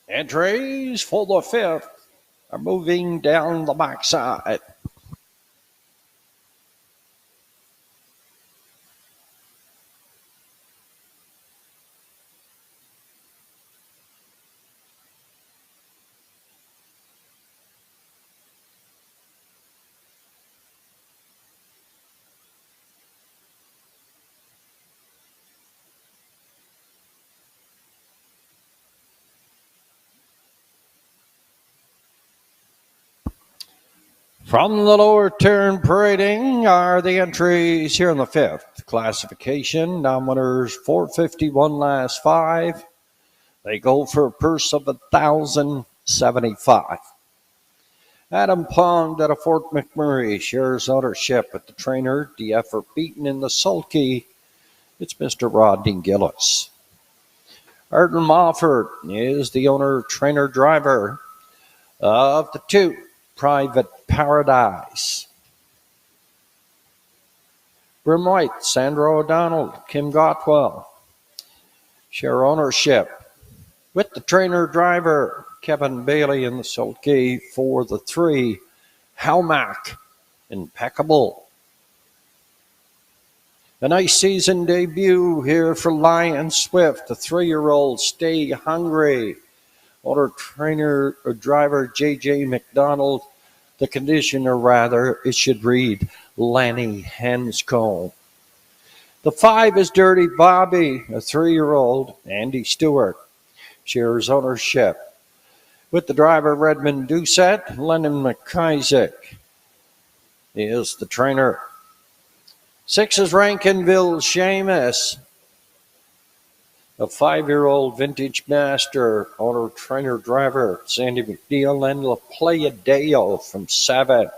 [SPEAKER 1] Entries for the 5th are moving down the backside. From the lower turn parading are the entries here in the fifth classification. Nominators 451 last five. They go for a purse of $1,075. Adam Pond out of Fort McMurray shares ownership with the trainer. The effort beaten in the sulky. It's Mr. Rodney Gillis. Arden Mofford is the owner, trainer, driver of the two. Private Paradise. Brim White, Sandra O'Donnell, Kim Gotwell share ownership with the trainer driver Kevin Bailey in the sulky for the three. Halmack, Impeccable. A nice season debut here for Lion Swift, the 3-year-old Stay Hungry. Owner trainer or driver J.J. McDonald. The conditioner, rather, it should read Lanny Hanscombe. The 5 is Dirty Bobby, a 3-year-old. Andy Stewart shares ownership with the driver Redmond Doucette. Lennon McIsaac is the trainer. 6 is Rankinville Seamus, a 5-year-old vintage master, owner, trainer, driver Sandy McNeil, and La Playa Deo from 7.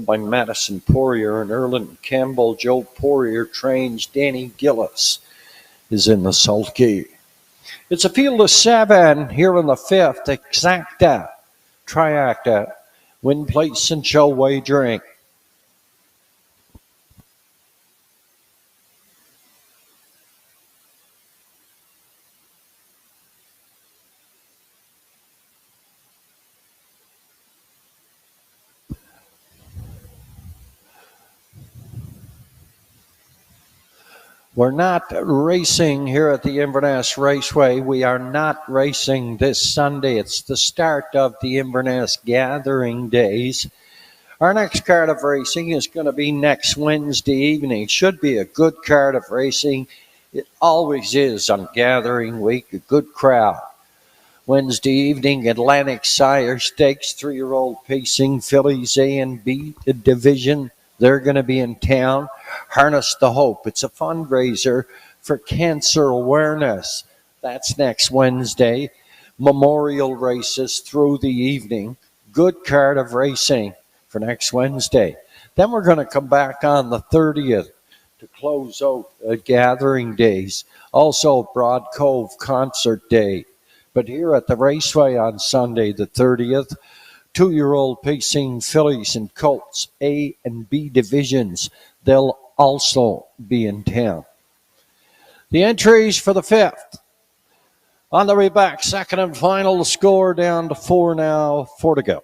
[SPEAKER 1] By Madison Poirier and Erland Campbell. Joe Poirier trains. Danny Gillis is in the sulky. It's a field of 7 here in the 5th. Exacta, Triacta, win, place, and show wagering. We're not racing here at the Inverness Raceway. We are not racing this Sunday. It's the start of the Inverness Gathering Days. Our next card of racing is going to be next Wednesday evening. It should be a good card of racing. It always is on Gathering Week, a good crowd. Wednesday evening, Atlantic Sire Stakes, 3-year-old pacing fillies A and B division. They're going to be in town. Harness the Hope. It's a fundraiser for cancer awareness. That's next Wednesday. Memorial races through the evening. Good card of racing for next Wednesday. Then we're going to come back on the 30th to close out Gathering Days. Also Broad Cove Concert Day. But here at the Raceway on Sunday the 30th, 2-year-old pacing fillies and colts A and B divisions. They'll also be in town. The entries for the 5th. On the way back, second and final score down to 4 now, 4 to go.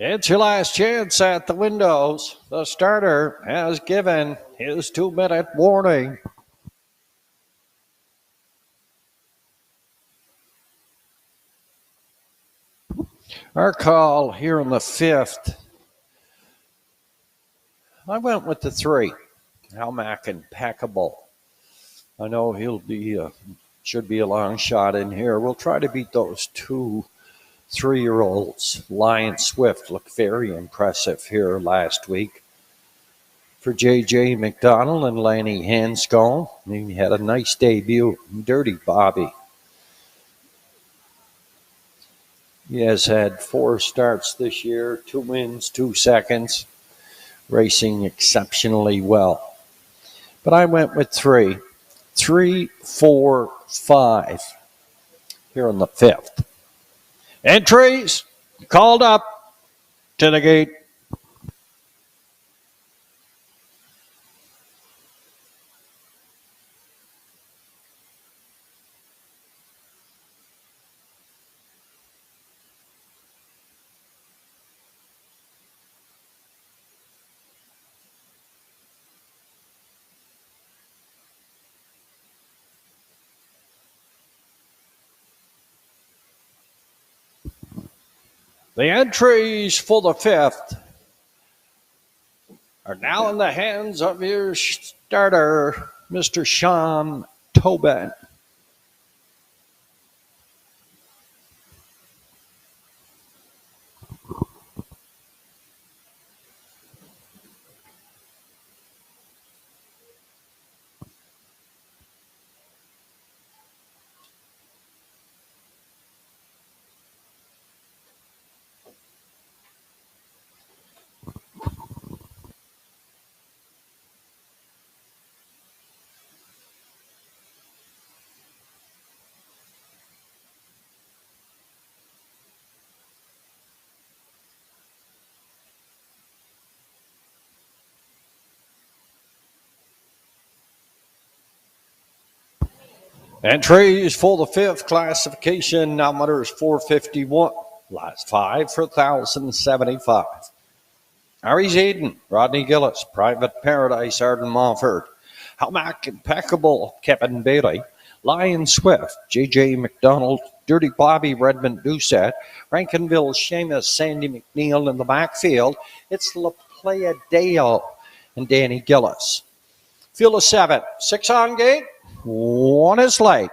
[SPEAKER 1] It's your last chance at the windows. The starter has given his 2-minute warning. Our call here in the 5th, I went with the 3, Almac Impeccable. I know he'll be should be a long shot in here. We'll try to beat those 2 3-year-olds. Lion Swift looked very impressive here last week. For J.J. McDonald and Lanny Hanscombe, he had a nice debut. Dirty Bobby. He has had 4 starts this year, 2 wins, 2 seconds, racing exceptionally well. But I went with 3. 3, 4, 5 here in the 5th. Entries called up to the gate. The entries for the 5th are now in the hands of your starter, Mr. Sean Tobin. Entries for the 5th classification, nominators 451. Last 5 for 1,075. Aries Eden, Rodney Gillis, Private Paradise, Arden Mofford. Almac Impeccable, Kevin Bailey. Lion Swift, J.J. McDonald, Dirty Bobby, Redmond Doucette. Rankinville, Seamus, Sandy McNeil in the backfield. It's La Playa Dale and Danny Gillis. Field of 7, 6 on gate. 1 is late.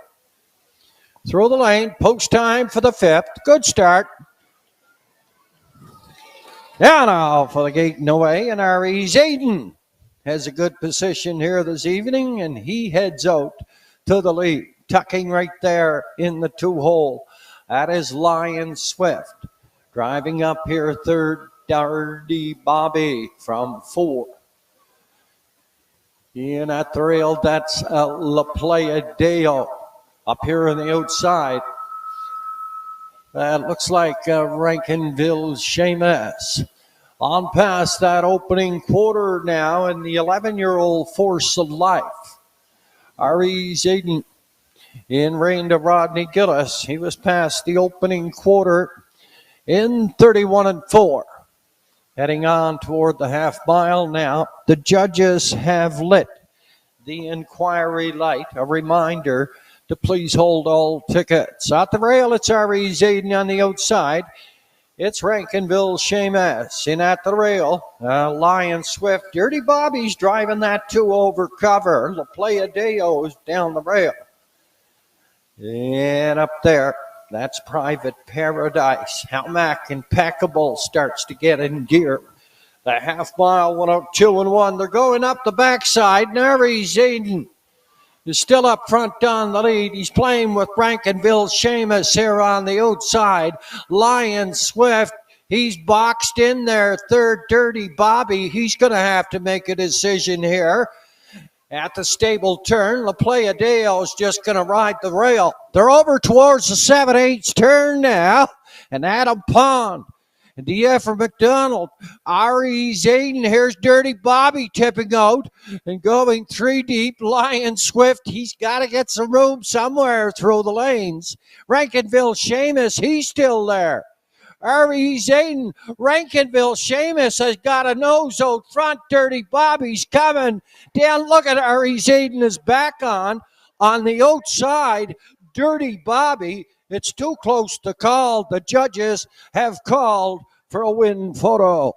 [SPEAKER 1] Through the lane, post time for the 5th. Good start. Now for the gate and away, and Aries Aiden has a good position here this evening, and he heads out to the lead, tucking right there in the 2-hole. That is Lion Swift. Driving up here, 3rd, Dirty Bobby from 4. In at the rail, that's La Playa Dale up here on the outside. That looks like Rankinville Seamus. On past that opening quarter now, and the 11-year-old Force of Life. Aries Aiden in rein to Rodney Gillis. He was past the opening quarter in 31-4. Heading on toward the half mile now. The judges have lit the inquiry light. A reminder to please hold all tickets. At the rail, it's Aries Aiden on the outside. It's Rankinville Seamus in at the rail. Lion Swift. Dirty Bobby's driving that 2 over cover. La Playa Deo's down the rail. And up there, that's Private Paradise. Almac Impeccable starts to get in gear. The half mile went out 2-1. They're going up the backside. And Aries Aiden is still up front on the lead. He's playing with Rankinville Seamus here on the outside. Lion Swift, he's boxed in there. 3rd, Dirty Bobby. He's going to have to make a decision here. At the stable turn, La Playa Deo is just going to ride the rail. They're over towards the 7/8 turn now. And Adam Pond and DF for McDonald. Aries Aiden, here's Dirty Bobby tipping out and going 3 deep. Lion Swift, he's got to get some room somewhere through the lanes. Rankinville Seamus, he's still there. R.E. Zayden, Rankinville, Seamus has got a nose out front. Dirty Bobby's coming down. Look at R.E. Zayden is back on the outside. Dirty Bobby, it's too close to call. The judges have called for a win photo.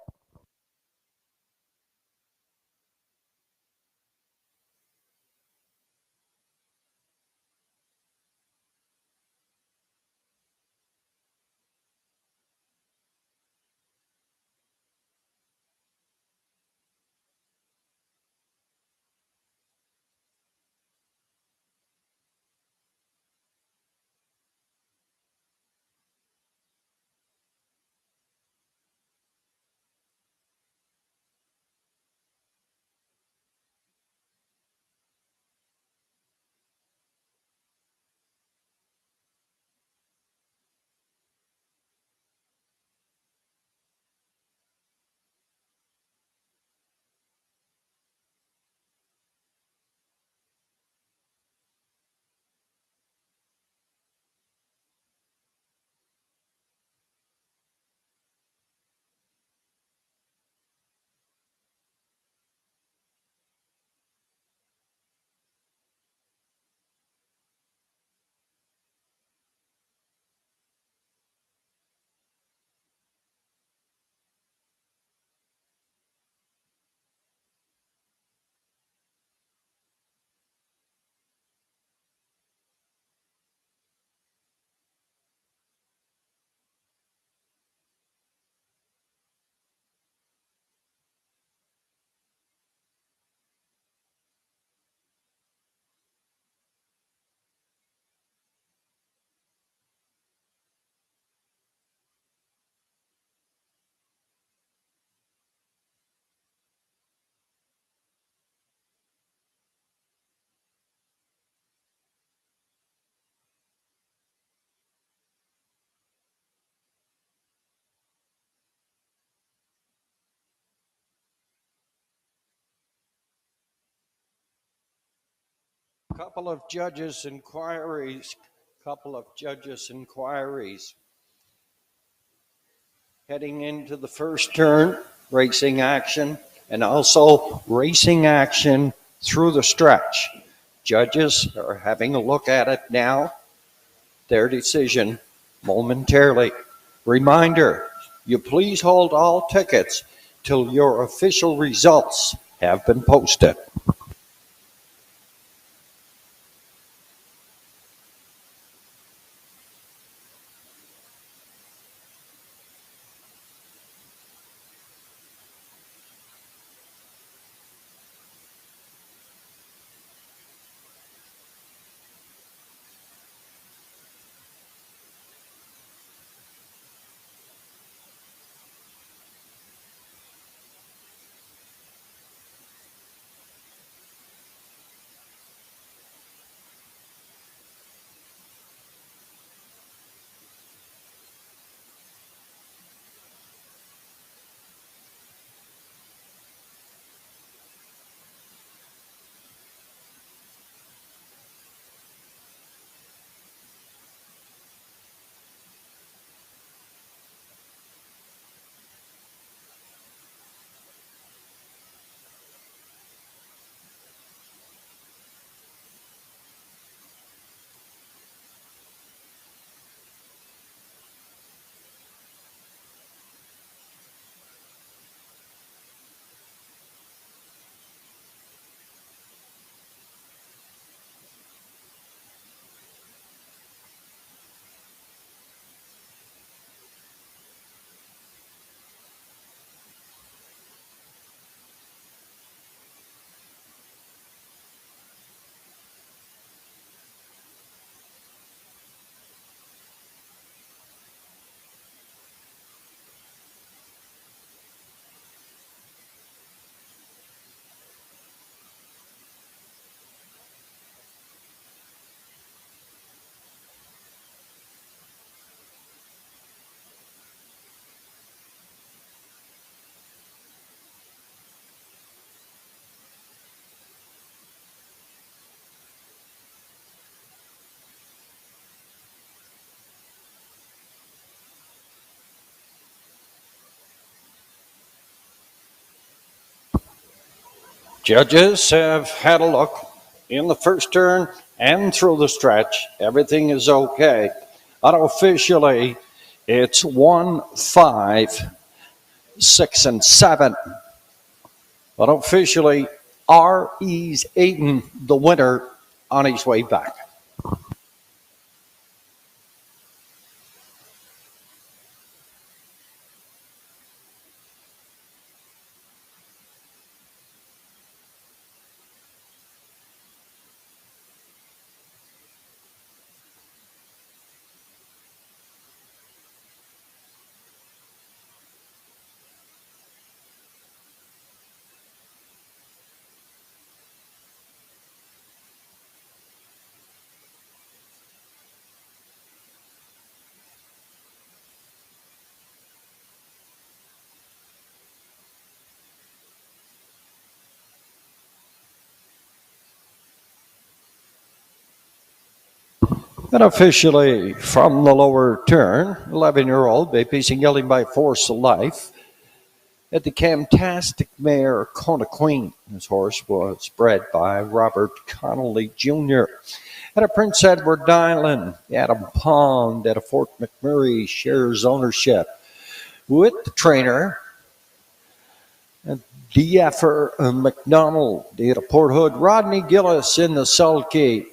[SPEAKER 1] Couple of judges' inquiries. Heading into the first turn, racing action, and also racing action through the stretch. Judges are having a look at it now. Their decision momentarily. Reminder, you please hold all tickets till your official results have been posted. Judges have had a look in the first turn and through the stretch. Everything is okay. Unofficially, it's 1, 5, 6, and 7. But officially, R.E.'s Aiden, the winner, on his way back. And officially, from the lower turn, 11-year-old Babies and Yelling by Force of Life at the Camtastic mare Kona Queen. This horse was bred by Robert Connolly Jr. At a Prince Edward Island, Adam Pond at a Fort McMurray shares ownership with the trainer D.F.er McDonald at a Port Hood. Rodney Gillis in the sulky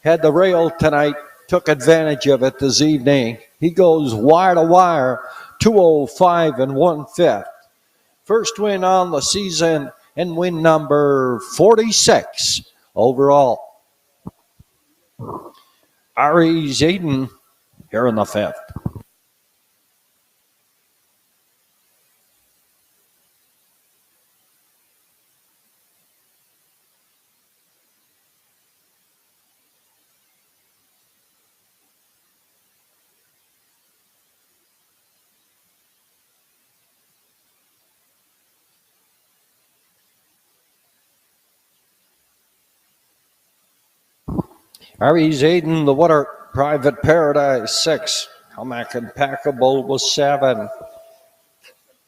[SPEAKER 1] had the rail tonight, took advantage of it this evening. He goes wire to wire, 205 1/5. First win on the season and win number 46 overall. R.E.'s Aiden here in the 5th. R.E.'s Aiden, the winner. Private Paradise 6. Comac Impeccable was 7.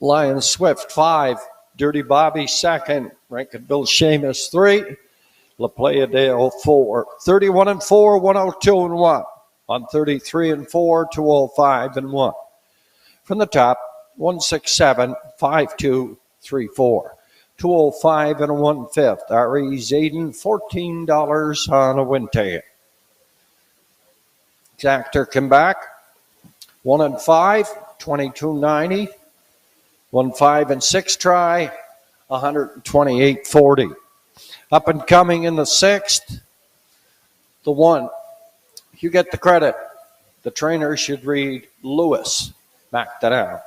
[SPEAKER 1] Lion Swift 5. Dirty Bobby 2nd. Rankin Bill Seamus 3. La Playa Dale 4. 31 4, 102 1. 133 4, 205 1. From the top, 167, 5234. 205 1/5. R.E.'s Aiden, $14 on a win ticket. Exactor come back. 1 and 5, 22.90. 1, 5, and 6 try, 128.40. Up and coming in the 6th, the 1. You get the credit. The trainer should read Lewis. Back that out.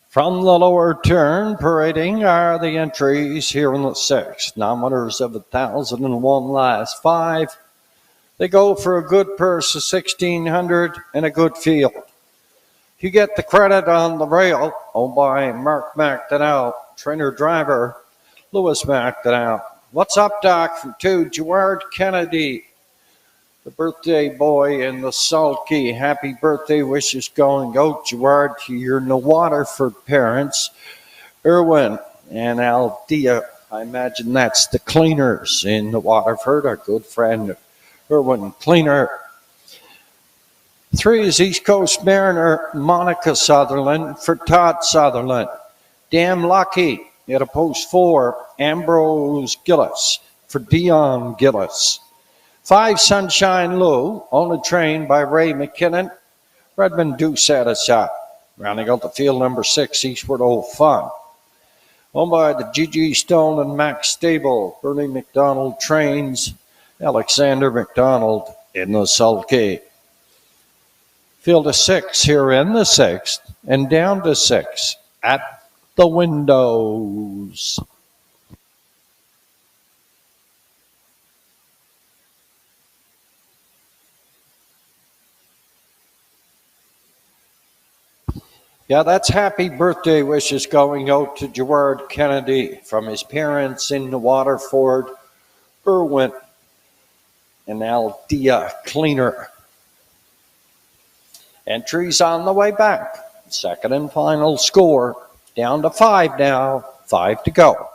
[SPEAKER 1] From the lower turn, parading are the entries here in the sixth. Non-winners of 1,001 last five. They go for a good purse of 1,600 and a good field. You get the credit on the rail, owned by Mark McDonnell, trainer driver Lewis McDonnell. What's up, Doc? From 2, Gerard Kennedy, the birthday boy in the sulky. Happy birthday wishes going out, Gerard, to your Waterford parents, Irwin and Aldia. I imagine that's the cleaners in the Waterford, our good friend Irwin Cleaner. 3 is East Coast Mariner Monica Sutherland for Todd Sutherland. Damn Lucky at a post 4, Ambrose Gillis for Dion Gillis. 5, Sunshine Lou, only trained by Ray McKinnon. Redmond do set us up. Rounding out the field, number 6, Eastward Old Fun. Owned by the G.G. Stone and Max Stable. Bernie McDonald trains Alexander McDonald in the sulky. Field of 6 here in the 6th and down to 6 at the windows. Yeah, that's happy birthday wishes going out to Gerard Kennedy from his parents in the Waterford, Irwin and Aldia Cleaner. Entries on the way back. Second and final score. Down to 5 now. 5 to go.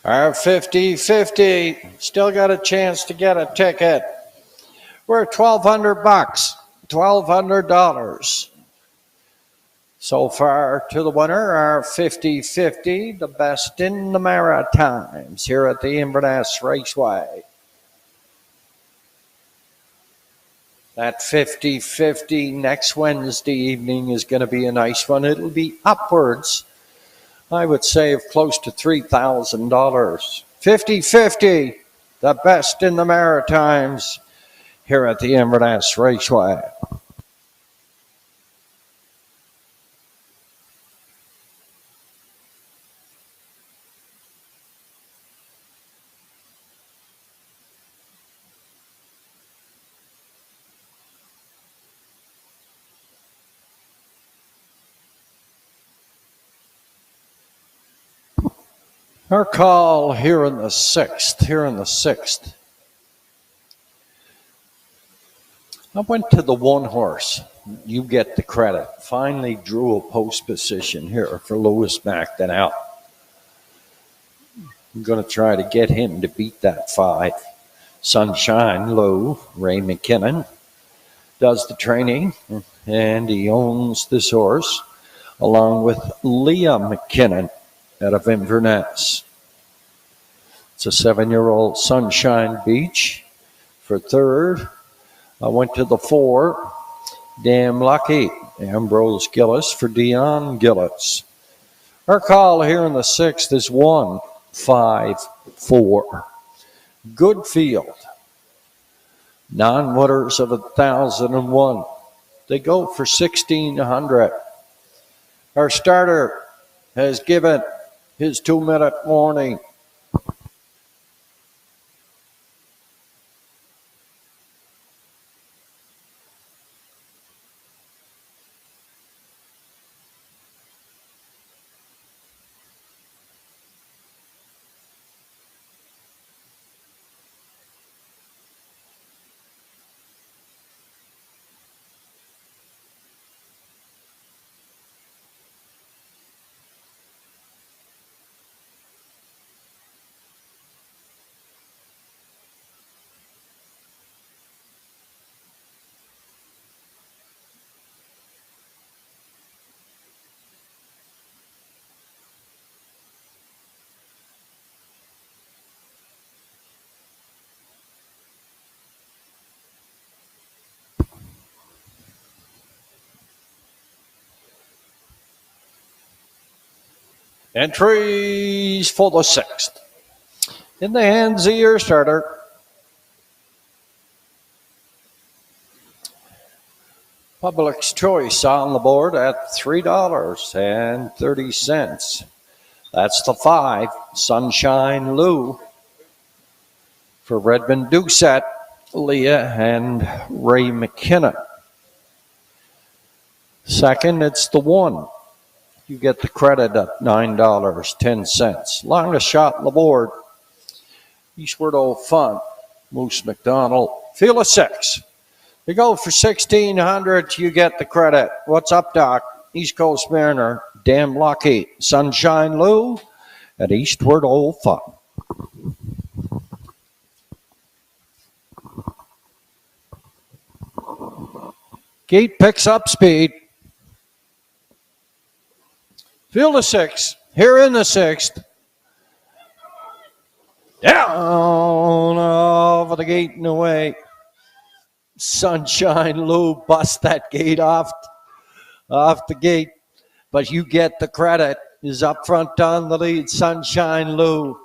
[SPEAKER 1] Our 50-50. Still got a chance to get a ticket. We're at $1,200, $1,200. So far to the winner, our 50-50, the best in the Maritimes here at the Inverness Raceway. That 50-50 next Wednesday evening is going to be a nice one. It'll be upwards, I would say, of close to $3,000. 50-50, the best in the Maritimes here at the Inverness Raceway. Our call here in the sixth. I went to the one horse. You get the credit. Finally drew a post position here for Lewis McDonnell. I'm going to try to get him to beat that 5. Sunshine Low, Ray McKinnon, does the training, and he owns this horse along with Leah McKinnon out of Inverness. It's a 7-year-old Sunshine Beach for 3rd. I went to the 4, Damn Lucky, Ambrose Gillis for Dion Gillis. Our call here in the 6th is 1, 5, 4. Good field. Non-winners of 1,001. They go for 1,600. Our starter, has given his 2-minute warning. Entries for the 6th. In the hands of your starter, Public's Choice on the board at $3.30. That's the 5, Sunshine Lou. For Redmond Doucette, Leah and Ray McKenna. Second, it's the 1. You get the credit at $9.10. Longest shot on the board, Eastward Old Fun, Moose McDonald. Field of 6. You go for $1,600, you get the credit. What's up, Doc? East Coast Mariner, Damn Lucky, Sunshine Lou, at Eastward Old Fun. Gate picks up speed. Field of 6, here in the 6th. Down over the gate and away. Sunshine Lou busts that gate off the gate, but you get the credit. Is up front on the lead, Sunshine Lou.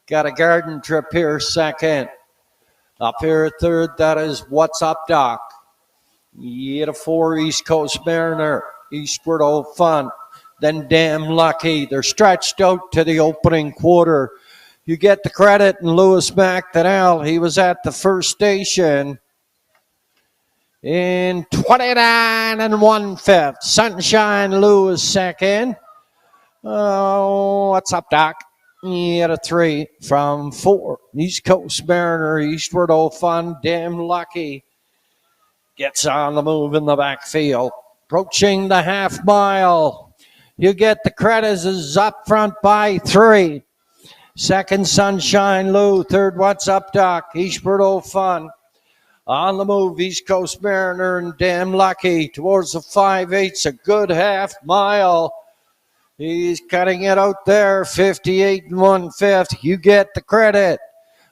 [SPEAKER 1] Got a garden trip here, second. Up here, third, that is What's Up, Doc. You get a 4, East Coast Mariner, Eastward Old Fun. Then Damn Lucky. They're stretched out to the opening quarter. You get the credit, and Lewis McDonnell, he was at the first station in 29 1/5. Sunshine Lou is second. Oh, what's up, Doc? He had a 3 from 4. East Coast Mariner, Eastward Old Fun, Damn Lucky. Gets on the move in the backfield. Approaching the half mile. You get the credits is up front by 3. Second, Sunshine Lou. Third, What's Up, Doc? Eastward Old Fun. On the move, East Coast Mariner and Damn Lucky towards the 5/8. A good half mile. He's cutting it out there, 58 1/5. You get the credit.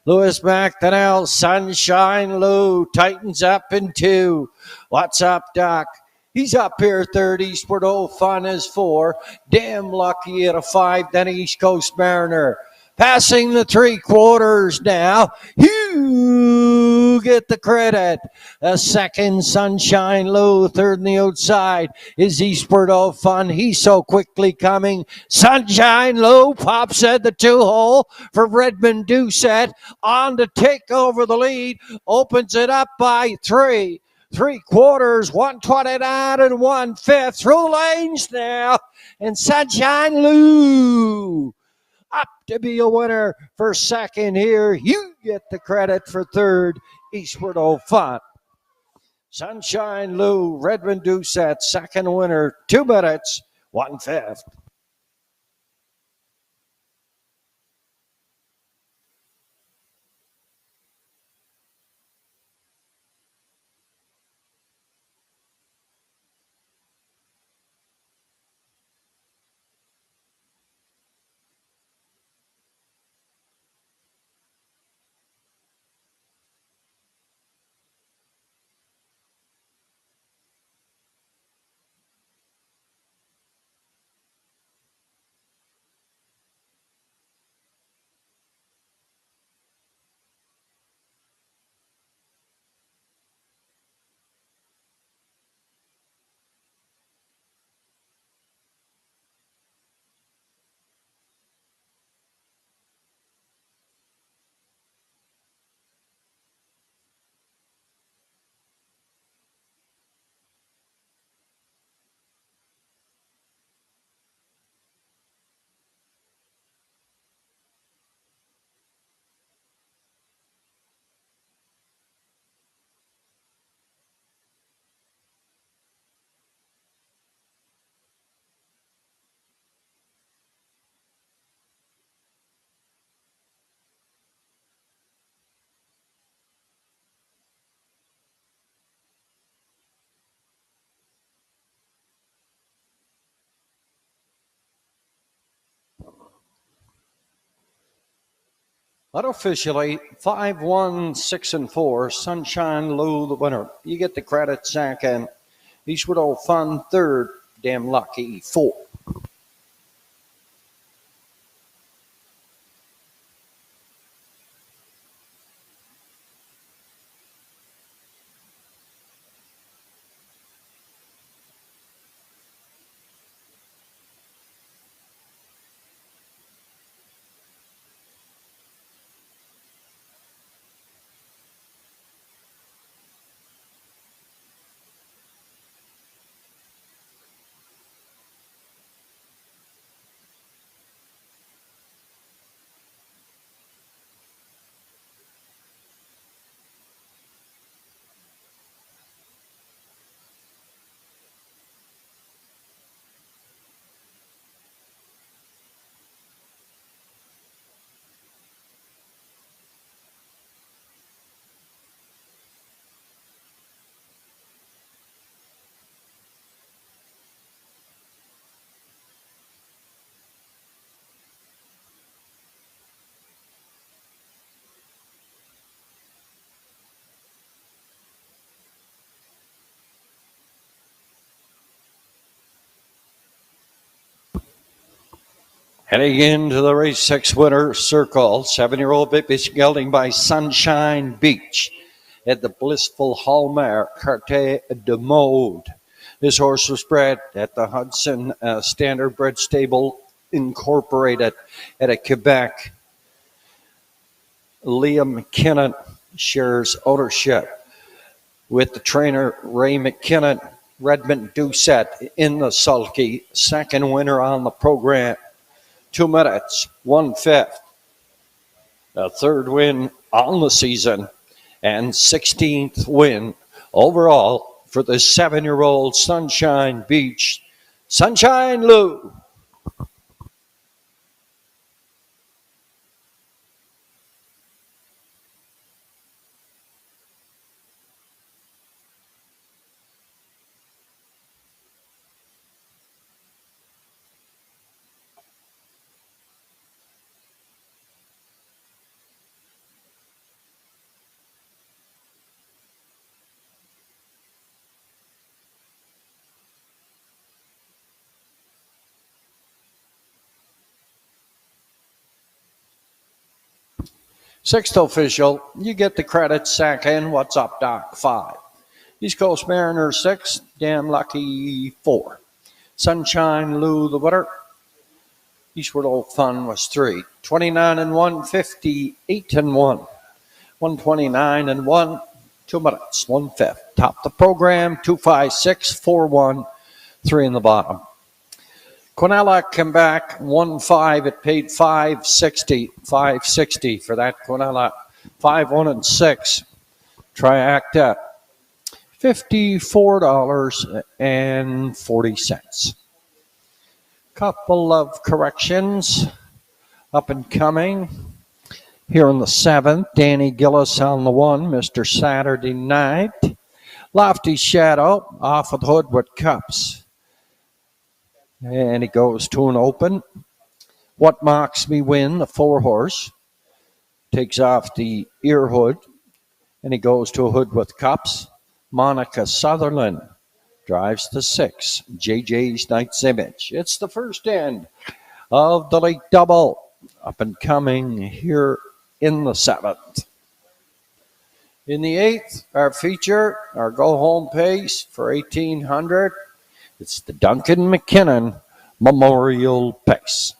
[SPEAKER 1] Lewis McDonnell, Sunshine Lou, tightens up in 2. What's Up, Doc? He's up here third. Eastward Old Fun is 4. Damn Lucky at a 5. Then East Coast Mariner. Passing the 3/4 now. You get the credit. A second, Sunshine Lou. Third on the outside is Eastward Old Fun. He's so quickly coming. Sunshine Lou pops at the 2-hole for Redmond Doucette. On to take over the lead. Opens it up by 3. 3/4, 129 1/5. Through lanes now. And Sunshine Lou up to be a winner for second here. You get the credit for third, Eastward Old Fun. Sunshine Lou, Redmond Doucette, second winner, 2 minutes, 1/5. Unofficially, 5-1, 6-4, Sunshine Lou the winner. You get the credit second. Eastwood Old Fun third. Damn Lucky fourth. Heading into the race 6 winner circle, 7-year-old Bippish gelding by Sunshine Beach at the Blissful Hallmare Carte de Mode. This horse was bred at the Hudson Standard Bred Stable Incorporated at a Quebec. Liam McKinnon shares ownership with the trainer Ray McKinnon. Redmond Doucette in the sulky, second winner on the program. 2 minutes, 1/5. A third win on the season and 16th win overall for the 7-year-old Sunshine Beach. Sunshine Lou. Sixth official, you get the credit second. What's up, Doc? 5. East Coast Mariner 6, Damn Lucky 4. Sunshine Lou the winner. Eastward Old Fun was 3. 29-1, 58-1. 129-1, 2 minutes, 1/5. Top the program, 256, 4-1, 3 in the bottom. Quinella came back 1-5. It paid 560 for that Quinella. 5-1-6. Triacta, $54.40. Couple of corrections up and coming. Here in the 7th, Danny Gillis on the 1, Mr. Saturday Night. Lofty Shadow off of the hood with cups. And he goes to an open. What Mocks Me Win, the 4 horse, takes off the ear hood, and he goes to a hood with cups. Monica Sutherland drives the 6, JJ's Knight's Image. It's the first end of the late double, up and coming here in the 7th. In the 8th, our feature, our go-home pace for 1,800, it's the Duncan McKinnon Memorial Pace.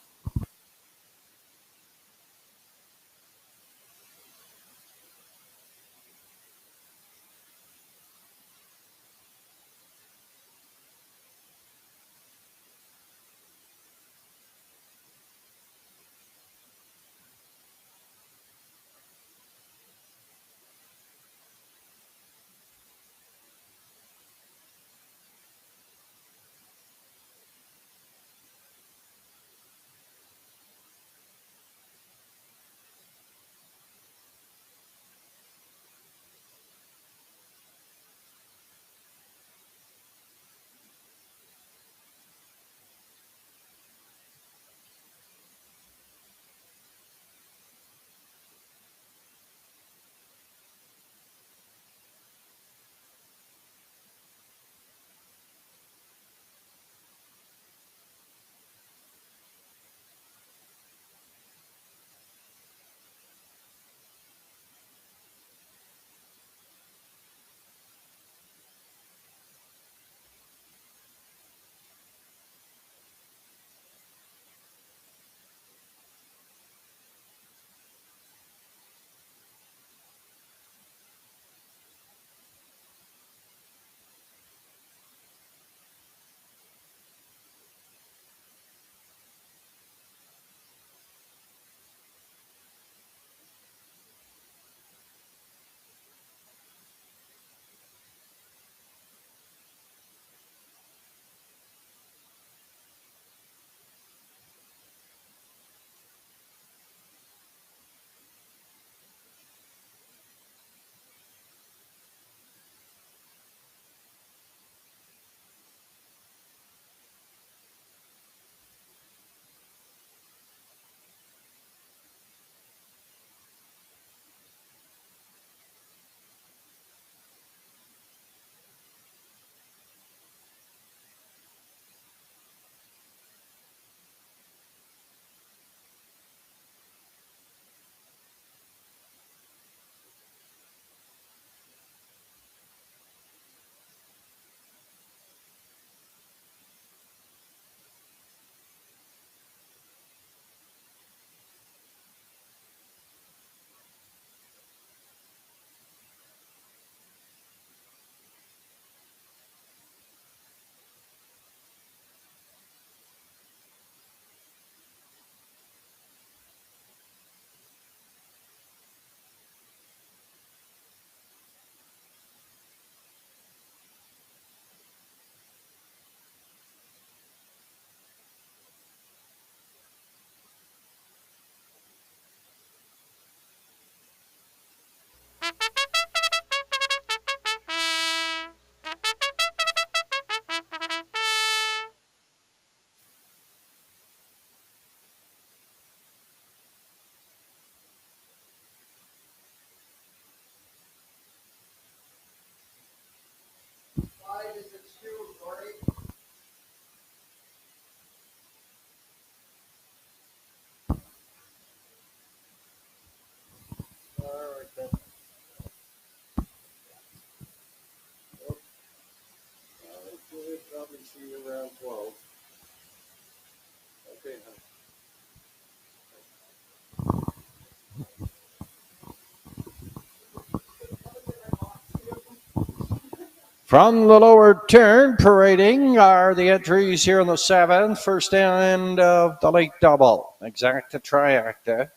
[SPEAKER 1] From the lower turn, parading are the entries here in the 7th. First end of the late double. Exacta Triacta.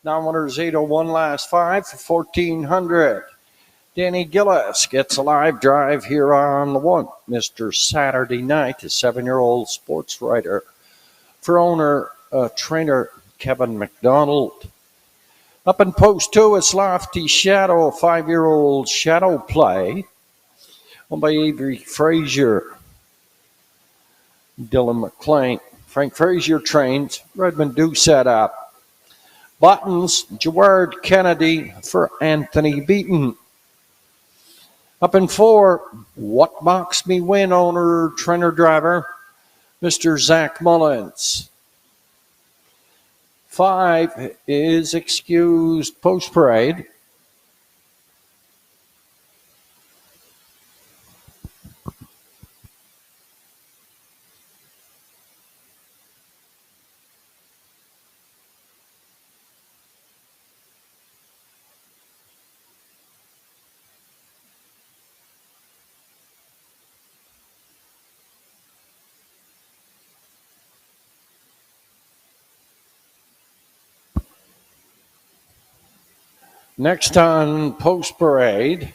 [SPEAKER 1] Non-winners 801 last 5 for 1400. Danny Gillis gets a live drive here on the 1. Mr. Saturday Night, a 7-year-old sports writer. For owner, trainer Kevin McDonald. Up in post 2, it's Lofty Shadow, 5-year-old Shadow Play. Owned by Avery Frazier, Dylan McLean. Frank Frazier trains. Redmond do set up. Buttons, Gerard Kennedy for Anthony Beaton. Up in 4, What Box Me Win owner, trainer driver, Mr. Zach Mullins. 5 is Excused Post Parade. Next on Post Parade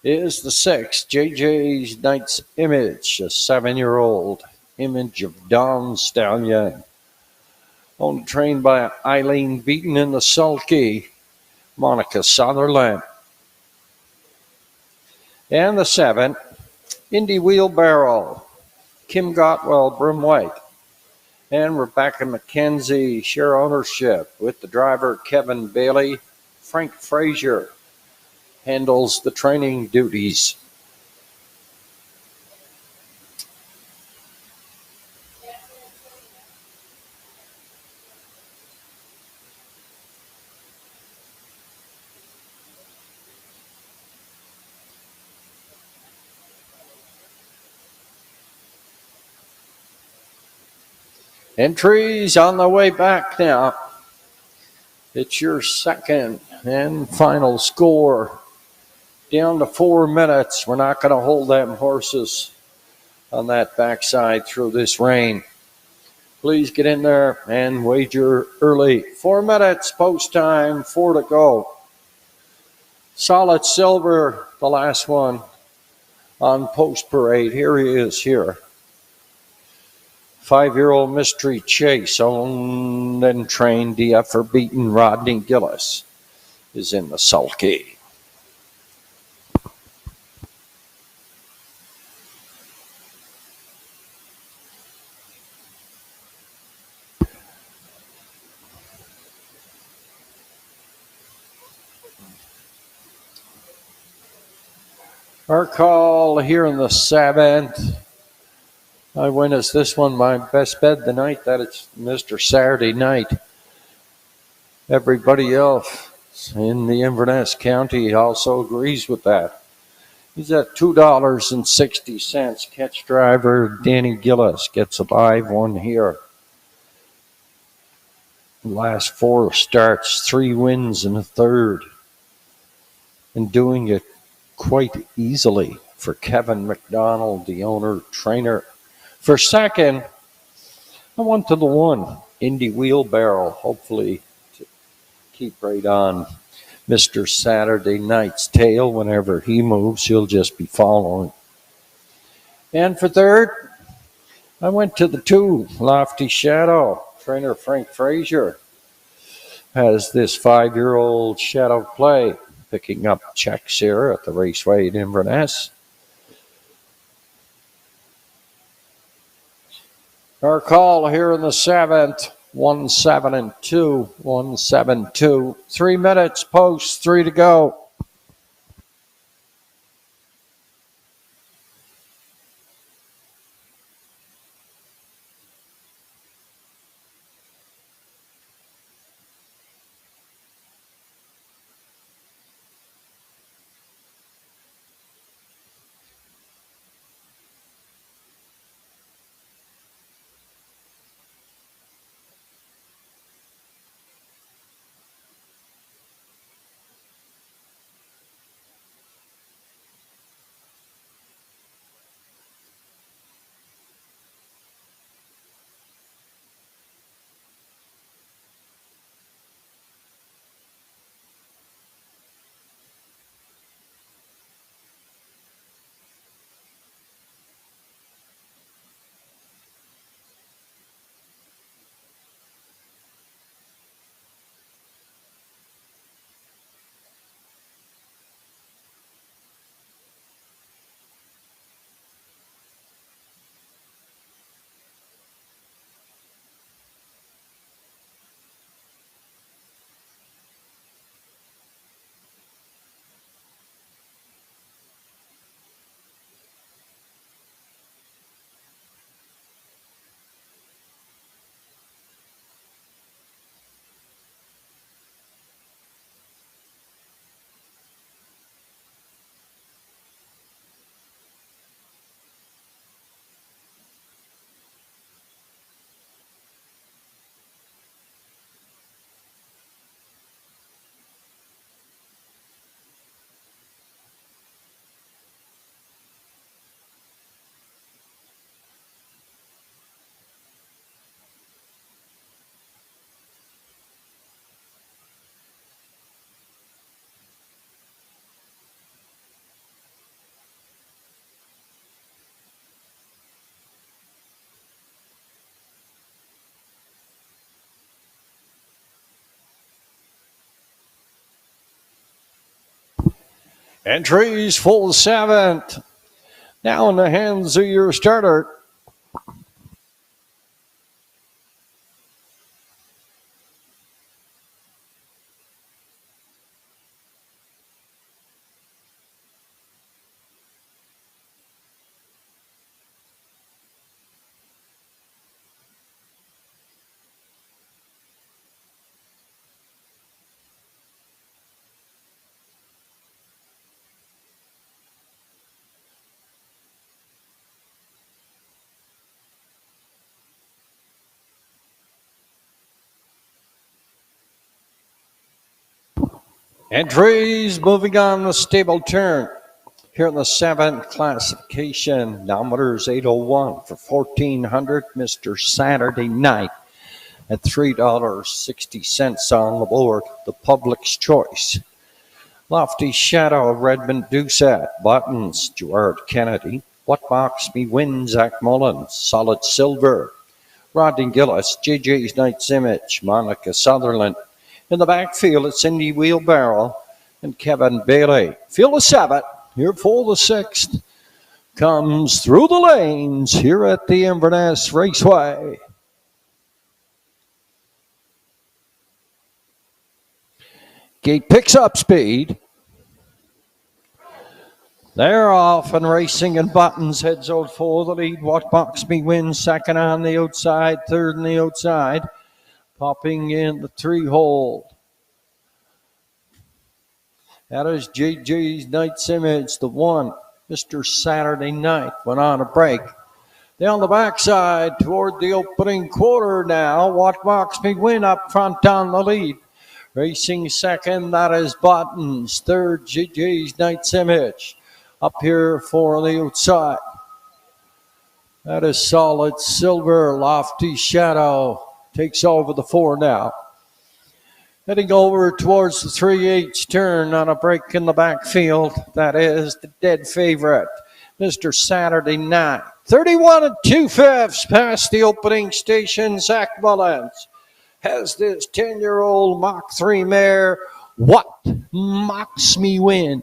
[SPEAKER 1] is the 6, JJ's Knight's Image, a 7-year-old image of Don Stallion. Owned and trained by Eileen Beaton in the sulky, Monica Sutherland. And the 7, Indy Wheelbarrow, Kim Gotwell, Brim White. And Rebecca McKenzie share ownership with the driver Kevin Bailey. Frank Frazier handles the training duties. Entries on the way back now. It's your second and final score. Down to 4 minutes. We're not going to hold them horses on that backside through this rain. Please get in there and wager early. 4 minutes post time, 4 to go. Solid Silver, the last one on Post Parade. Here he is here. 5-year-old Mystery Chase, owned and trained DF for Beaton. Rodney Gillis is in the sulky. Our call here in the 7th. I win as this one, my best bet the night that it's Mr. Saturday Night. Everybody else in the Inverness County also agrees with that. He's at $2.60. Catch driver Danny Gillis gets a live one here. Last 4 starts, 3 wins and a third. And doing it quite easily for Kevin McDonald, the owner, trainer. For second, I went to the 1, Indy Wheelbarrow, hopefully to keep right on Mr. Saturday Night's tail. Whenever he moves, he'll just be following. And for third, I went to the 2, Lofty Shadow. Trainer Frank Frazier has this 5-year-old Shadow Play, picking up checks here at the Raceway in Inverness. Our call here in the 7th, 1-7-2, 1-7-2. 3 minutes post, 3 to go. Entries full seventh. Now in the hands of your starter. Entries moving on the stable turn. Here in the seventh classification, numbers 801 for 1400, Mr. Saturday Night at $3.60 on the board, the public's choice. Lofty Shadow, Redmond Doucette, Buttons, Gerard Kennedy, What Box Me Win, Zach Mullins, Solid Silver, Rodney Gillis, JJ's Knight's Image, Monica Sutherland. In the backfield, it's Cindy Wheelbarrow and Kevin Bailey. Field of seven, here for the sixth, comes through the lanes here at the Inverness Raceway. Gate picks up speed. They're off and racing, and Buttons heads out for the lead. What Box Me wins second on the outside, third on the outside. Popping in the three hole. That is JJ's Knight's Image, the one. Mr. Saturday Night went on a break. Down the backside toward the opening quarter now. What Box Me win up front on the lead. Racing second, that is Buttons. Third, JJ's Knight's Image. Up here for the outside. That is Solid Silver. Lofty Shadow takes over the four now. Heading over towards the 3/8 turn on a break in the backfield. That is the dead favorite, Mr. Saturday Night. 31 2/5 past the opening station. Zach Mullins has this 10-year-old Mach 3 mare, What Mocks Me Win.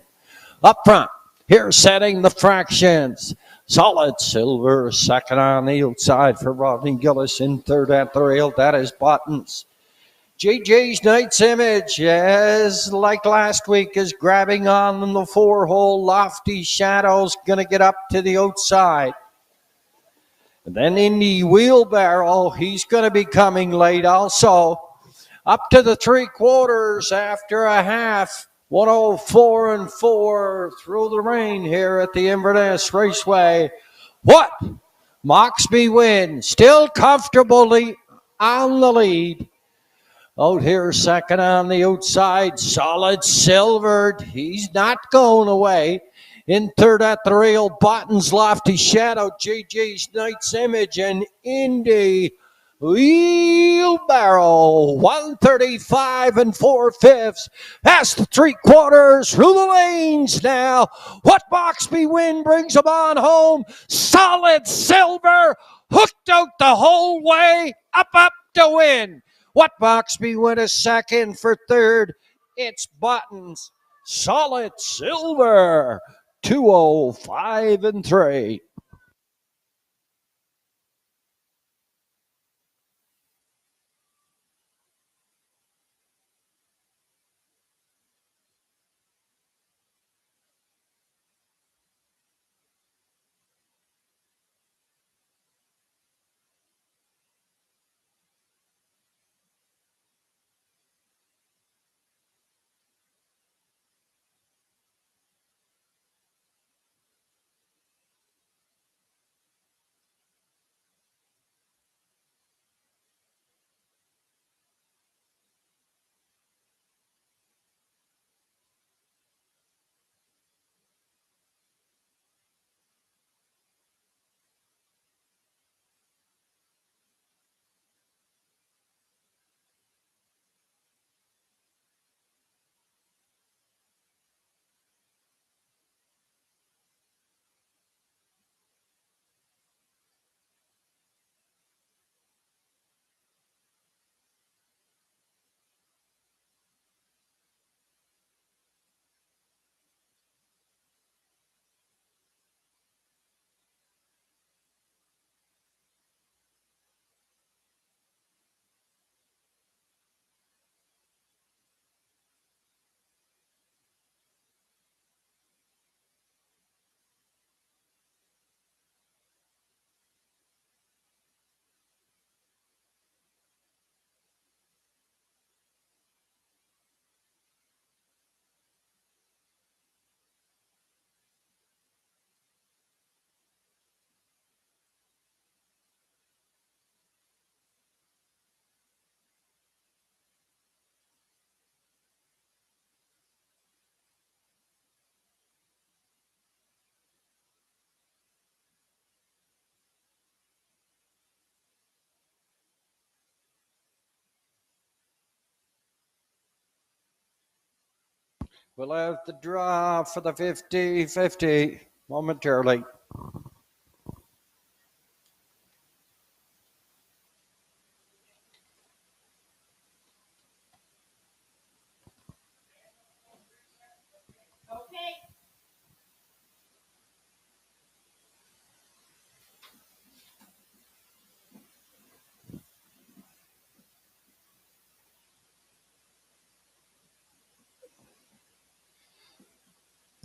[SPEAKER 1] Up front, here setting the fractions. Solid Silver, second on the outside for Rodney Gillis. In third at the rail, that is Buttons. JJ's Knight's Image, as like last week, is grabbing on the four hole. Lofty Shadow's going to get up to the outside. And then Indy Wheelbarrow, he's going to be coming late also. Up to the three quarters after a half. 104 4 through the rain here at the Inverness Raceway. What Mocks Me win, still comfortably on the lead. Out here, second on the outside, Solid Silver. He's not going away. In third at the rail, Buttons, Lofty Shadow, JJ's Knight's Image, and Indy Wheelbarrow. 135 4/5. Past the three quarters, through the lanes now. What Box Me win brings them on home. Solid Silver hooked out the whole way, up to win. What Box Me win a second for third. It's Buttons. Solid Silver. 205 3. We'll have the draw for the 50-50 momentarily.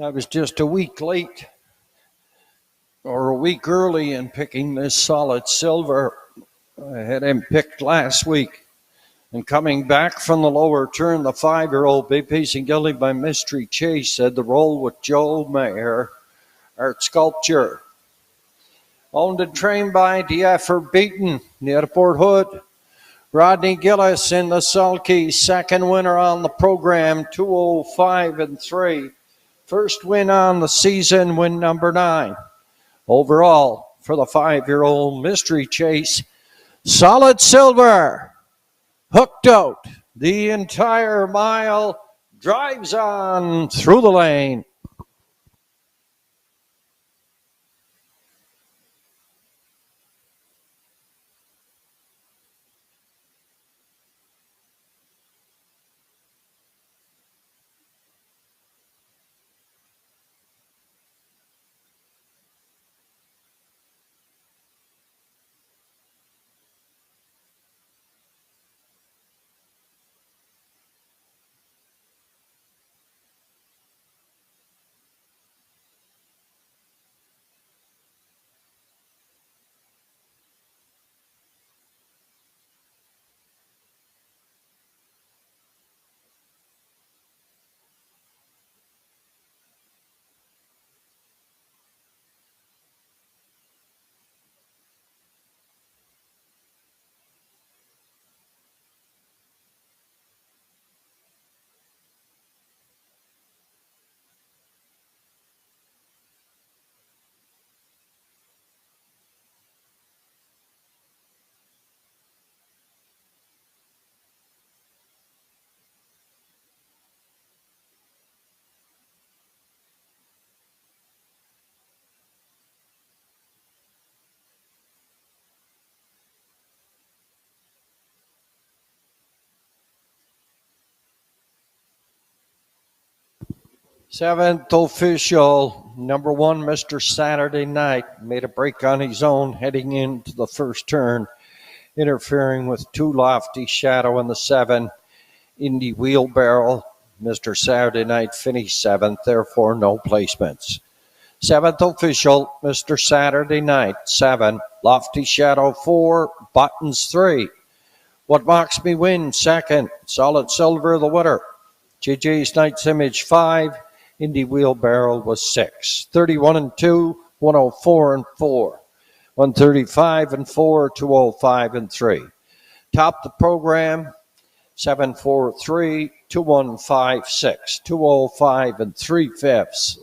[SPEAKER 1] I was just a week late or a week early in picking this solid silver. I had him picked last week. And coming back from the lower turn, the 5-year-old Big Pacing Guilty by Mystery Chase said the roll with Joe Mayer, Art Sculpture. Owned and trained by DF Beaton, near Port Hood. Rodney Gillis in the sulky, second winner on the program, 205-3. First win on the season, win number 9. Overall, for the 5-year-old Mystery Chase, solid silver, hooked out the entire mile, drives on through the lane. Seventh official, number 1, Mr. Saturday Night, made a break on his own heading into the first turn, interfering with 2 Lofty Shadow in the 7, Indy Wheelbarrow. Mr. Saturday Night finished 7th, therefore no placements. 7th official, Mr. Saturday Night, 7, Lofty Shadow 4, Buttons 3. What Mocks Me Win, 2nd, Solid Silver the winner. JJ's Knight's Image 5, Indy Wheelbarrow was 6. 31-2, 104-4. 135-4, 205-3. Top the program, 743, 2156, 205 3/5.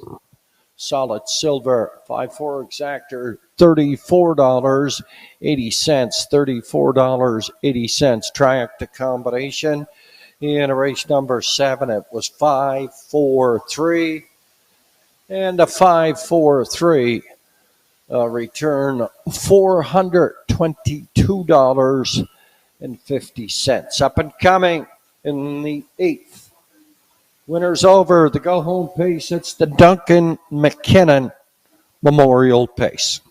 [SPEAKER 1] Solid silver, 5-4 exactor, $34.80, $34.80. Triac combination. In race number 7, it was 5-4-3, and a 5-4-3 return $422.50. Up and coming in the 8th. Winners over the go-home pace. It's the Duncan McKinnon Memorial Pace.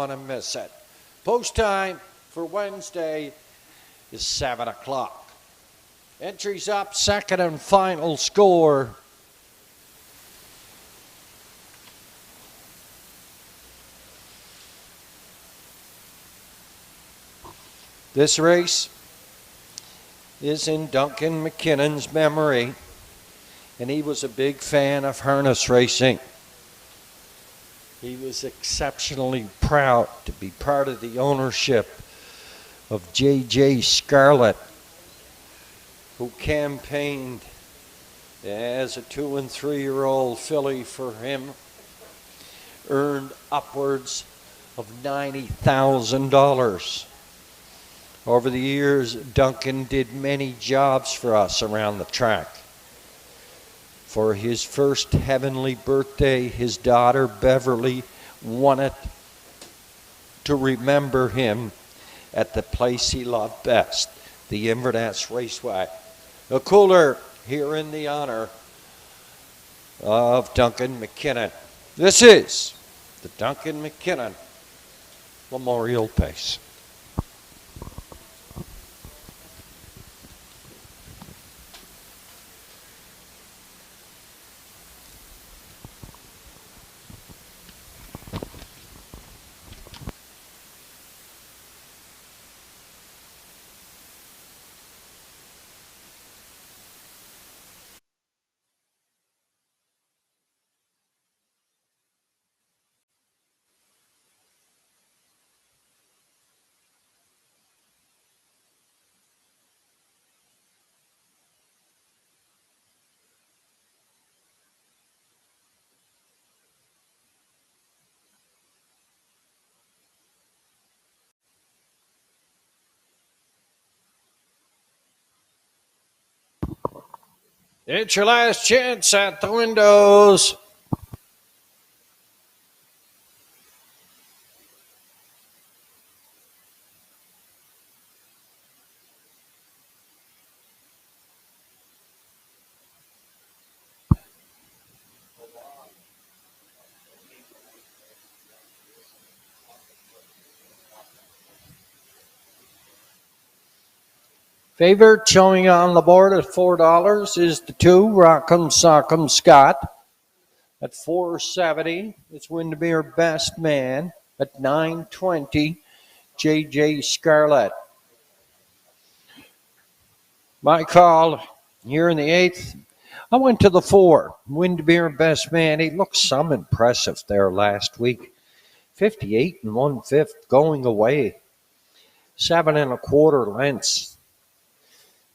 [SPEAKER 1] Want to miss it. Post time for Wednesday is 7 o'clock. Entries up, second and final score. This race is in Duncan McKinnon's memory, and he was a big fan of harness racing. He was exceptionally proud to be part of the ownership of J.J. Scarlett, who campaigned as a 2- and 3-year-old filly for him, earned upwards of $90,000. Over the years, Duncan did many jobs for us around the track. For his first heavenly birthday, his daughter Beverly wanted to remember him at the place he loved best, the Inverness Raceway. A cooler here in the honor of Duncan McKinnon. This is the Duncan McKinnon Memorial Pace. It's your last chance at the windows. Favorite showing on the board at $4 is the 2, Rock'em Sock'em Scott. At $4.70, it's Windermere Best Man. At $9.20, J.J. Scarlett. My call here in the 8th, I went to the 4, Windermere Best Man. He looked some impressive there last week. 58 1/5 going away. 7 1/4 lengths.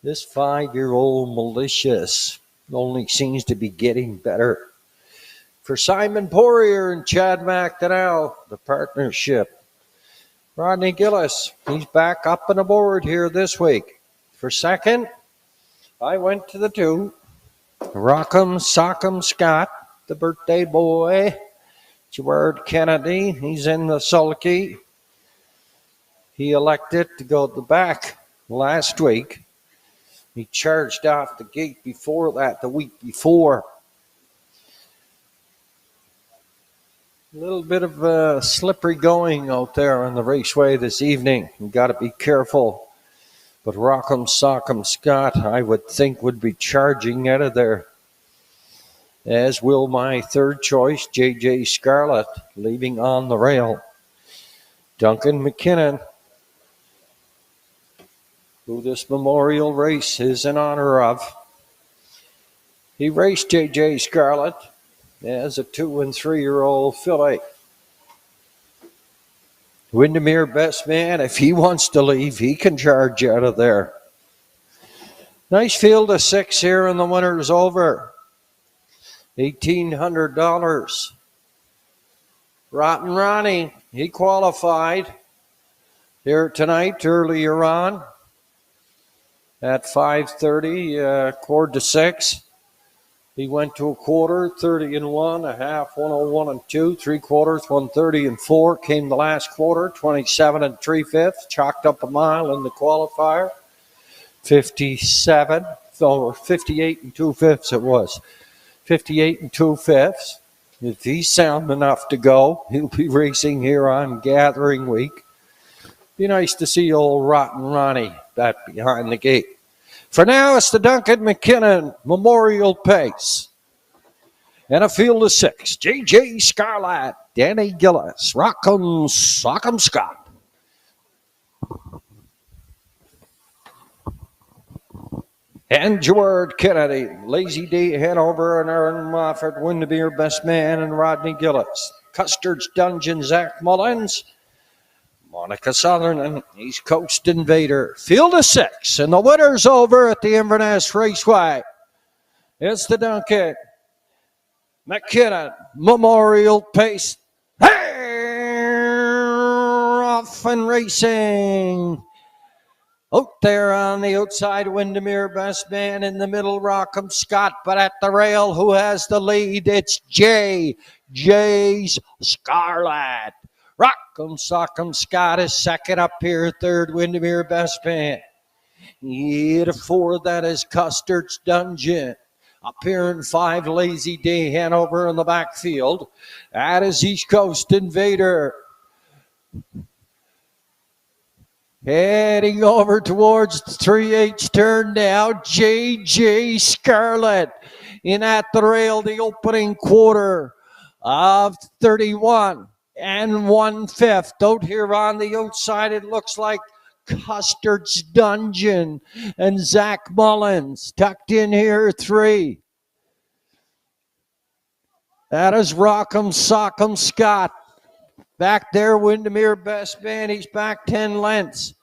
[SPEAKER 1] This 5-year-old Malicious only seems to be getting better. For Simon Poirier and Chad McDonnell, the partnership. Rodney Gillis, he's back up and aboard here this week. For second, I went to the 2, Rock'em Sock'em Scott, the birthday boy. Gerard Kennedy, he's in the sulky. He elected to go to the back last week. He charged off the gate before that, the week before. A little bit of slippery going out there on the raceway this evening. You've got to be careful. But Rock'em Sock'em Scott, I would think, would be charging out of there. As will my third choice, J.J. Scarlett, leaving on the rail. Duncan McKinnon, who this memorial race is in honor of. He raced J.J. Scarlett as a 2- and 3-year-old filly. Windermere Best Man, if he wants to leave, he can charge out of there. Nice field of 6 here, and the winner's over. $1,800. Rotten Ronnie, he qualified here tonight earlier on at 5:30, 5:45. He went to a quarter, 30 and 1, a half, 101 and 2, 3/4, 130 and 4. Came the last quarter, 27 and 3/5. Chalked up a mile in the qualifier, 58 and 2/5 it was. 58 and 2/5. If he's sound enough to go, he'll be racing here on Gathering Week. Be nice to see old Rotten Ronnie back behind the gate. For now, it's the Duncan McKinnon Memorial Pace. And a field of 6. J.J. Scarlett, Danny Gillis, Rock'em Sock'em Scott. And Gerard Kennedy, Lazy D, Hanover, and Aaron Moffat, Windermere, Best Man, and Rodney Gillis. Custard's Dungeon, Zach Mullins, Monica Southern, and East Coast Invader. Field of 6, and the winner's over at the Inverness Raceway. It's the Duncan McKinnon Memorial Pace. Off and racing. Out there on the outside, Windermere, Best Man. In the middle, Rock'em Scott. But at the rail, who has the lead? It's Jay's Scarlett. Rock'em Sock'em Scott is second up here. Third, Windermere, Best Man. To 4, that is Custard's Dungeon. Up here in 5, Lazy D, Hanover in the backfield. That is East Coast Invader. Heading over towards the 3H turn now, J.J. Scarlett in at the rail, the opening quarter of 31 and 1/5. Out here on the outside, it looks like Custard's Dungeon and Zach Mullins tucked in here 3. That is Rock'em Sock'em Scott. Back there, Windermere, Best Man. He's back 10 lengths.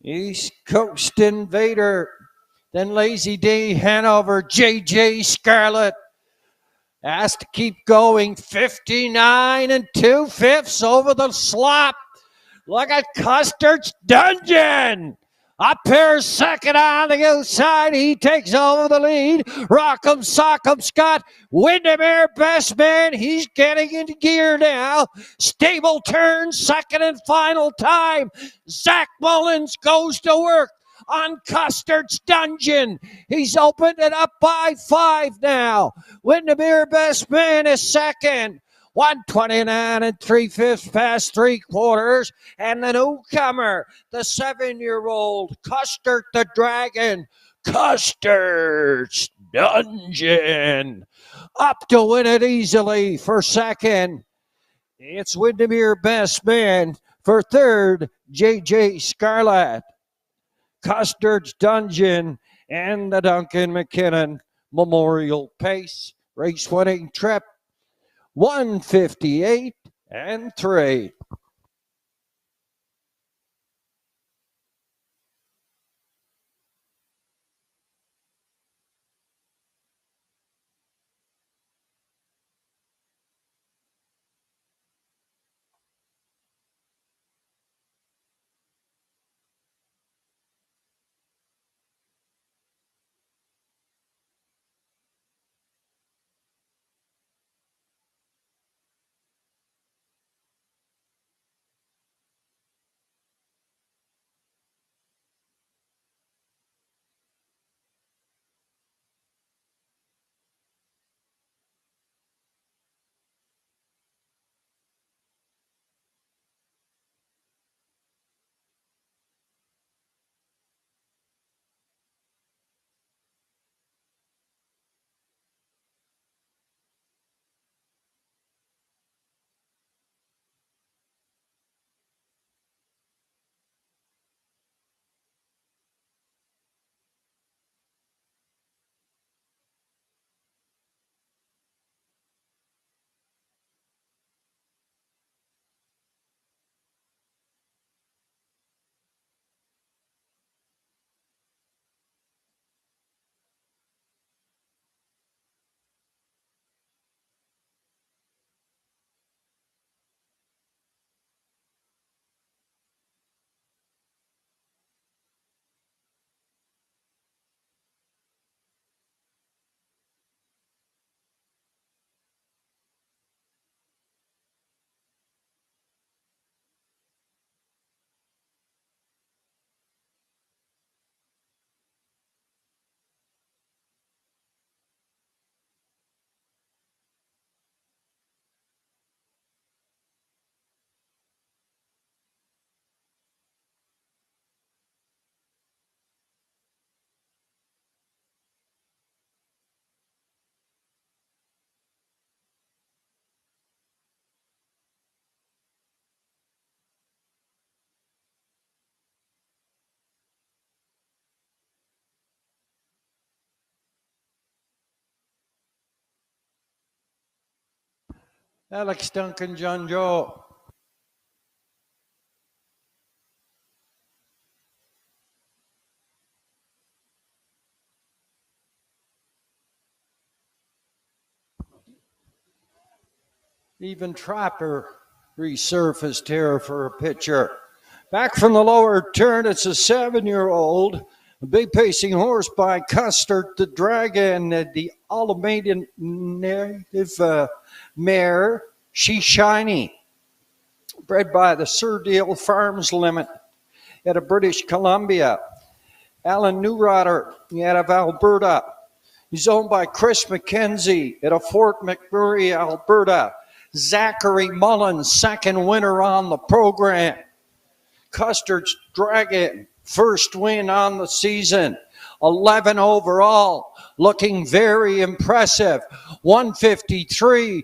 [SPEAKER 1] East Coast Invader. Then Lazy D, Hanover, J.J. Scarlett has to keep going. 59 and 2/5 over the slop. Look at Custard's Dungeon. Up here, second on the outside. He takes over the lead. Rock'em Sock'em Scott. Windermere, Best Man. He's getting into gear now. Stable turn, second and final time. Zach Mullins goes to work on Custard's Dungeon. He's opened it up by 5 now. Windermere, Best Man is second. 129 and 3/5 past 3/4. And the newcomer, the 7-year-old Custard the Dragon, Custard's Dungeon. Up to win it easily for second. It's Windermere, Best Man. For third, J.J. Scarlett. Custard's Dungeon and the Duncan McKinnon Memorial Pace. Race winning trip. 158 and 3. Alex Duncan, John Joe. Even Trapper resurfaced here for a pitcher. Back from the lower turn, it's a 7-year-old. A big pacing horse by Custard the Dragon, the Alamedian native mare. She's shiny. Bred by the Sir Deal Farms Limit out of British Columbia. Alan Neurotter out of Alberta. He's owned by Chris McKenzie out of Fort McMurray, Alberta. Zachary Mullins, second winner on the program. Custard's Dragon, first win on the season. 11 overall, looking very impressive. 153,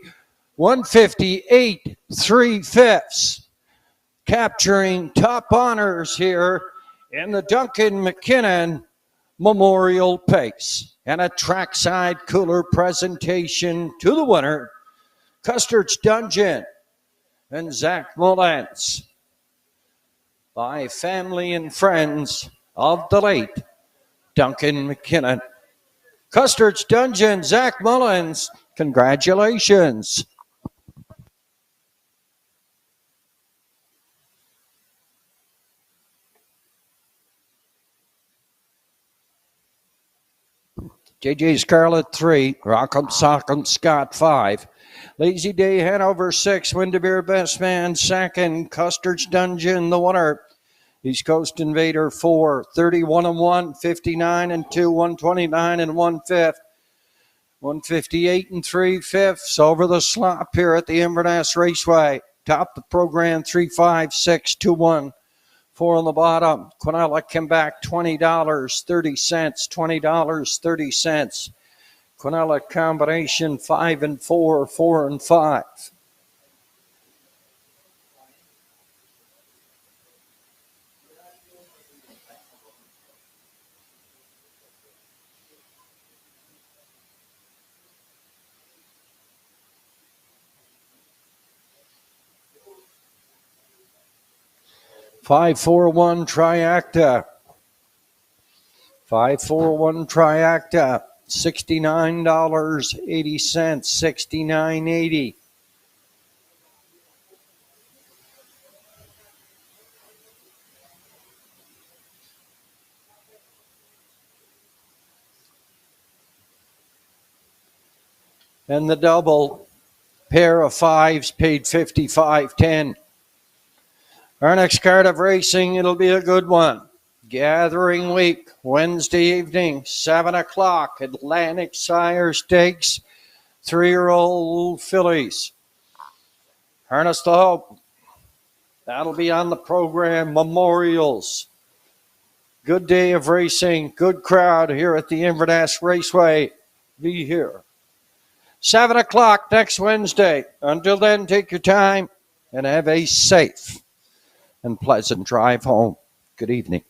[SPEAKER 1] 158, 3/5. Capturing top honors here in the Duncan McKinnon Memorial Pace. And a trackside cooler presentation to the winner, Custard's Dungeon and Zach Mullins, by family and friends of the late Duncan McKinnon. Custard's Dungeon, Zach Mullins, congratulations. JJ Scarlet 3, Rock'em Sock'em Scott 5. Lazy Day Hanover 6, Windermere Best Man 2nd, Custard's Dungeon the winner. East Coast Invader 4, 31-1, 59-2, 129 1/5, 158 3/5 over the slop here at the Inverness Raceway. Top the program 35621. 4 on the bottom. Quinella came back $20.30, $20.30. Quinella combination 5 and 4, 4 and 5. $541 Triacta. 541 Triacta. $69.80, $69.80. And the double pair of fives paid $55.10. Our next card of racing, it'll be a good one. Gathering Week, Wednesday evening, 7 o'clock, Atlantic Sire Stakes, 3-year-old fillies. Harness the Hope. That'll be on the program. Memorials. Good day of racing, good crowd here at the Inverness Raceway. Be here. 7 o'clock next Wednesday. Until then, take your time and have a safe and pleasant drive home. Good evening.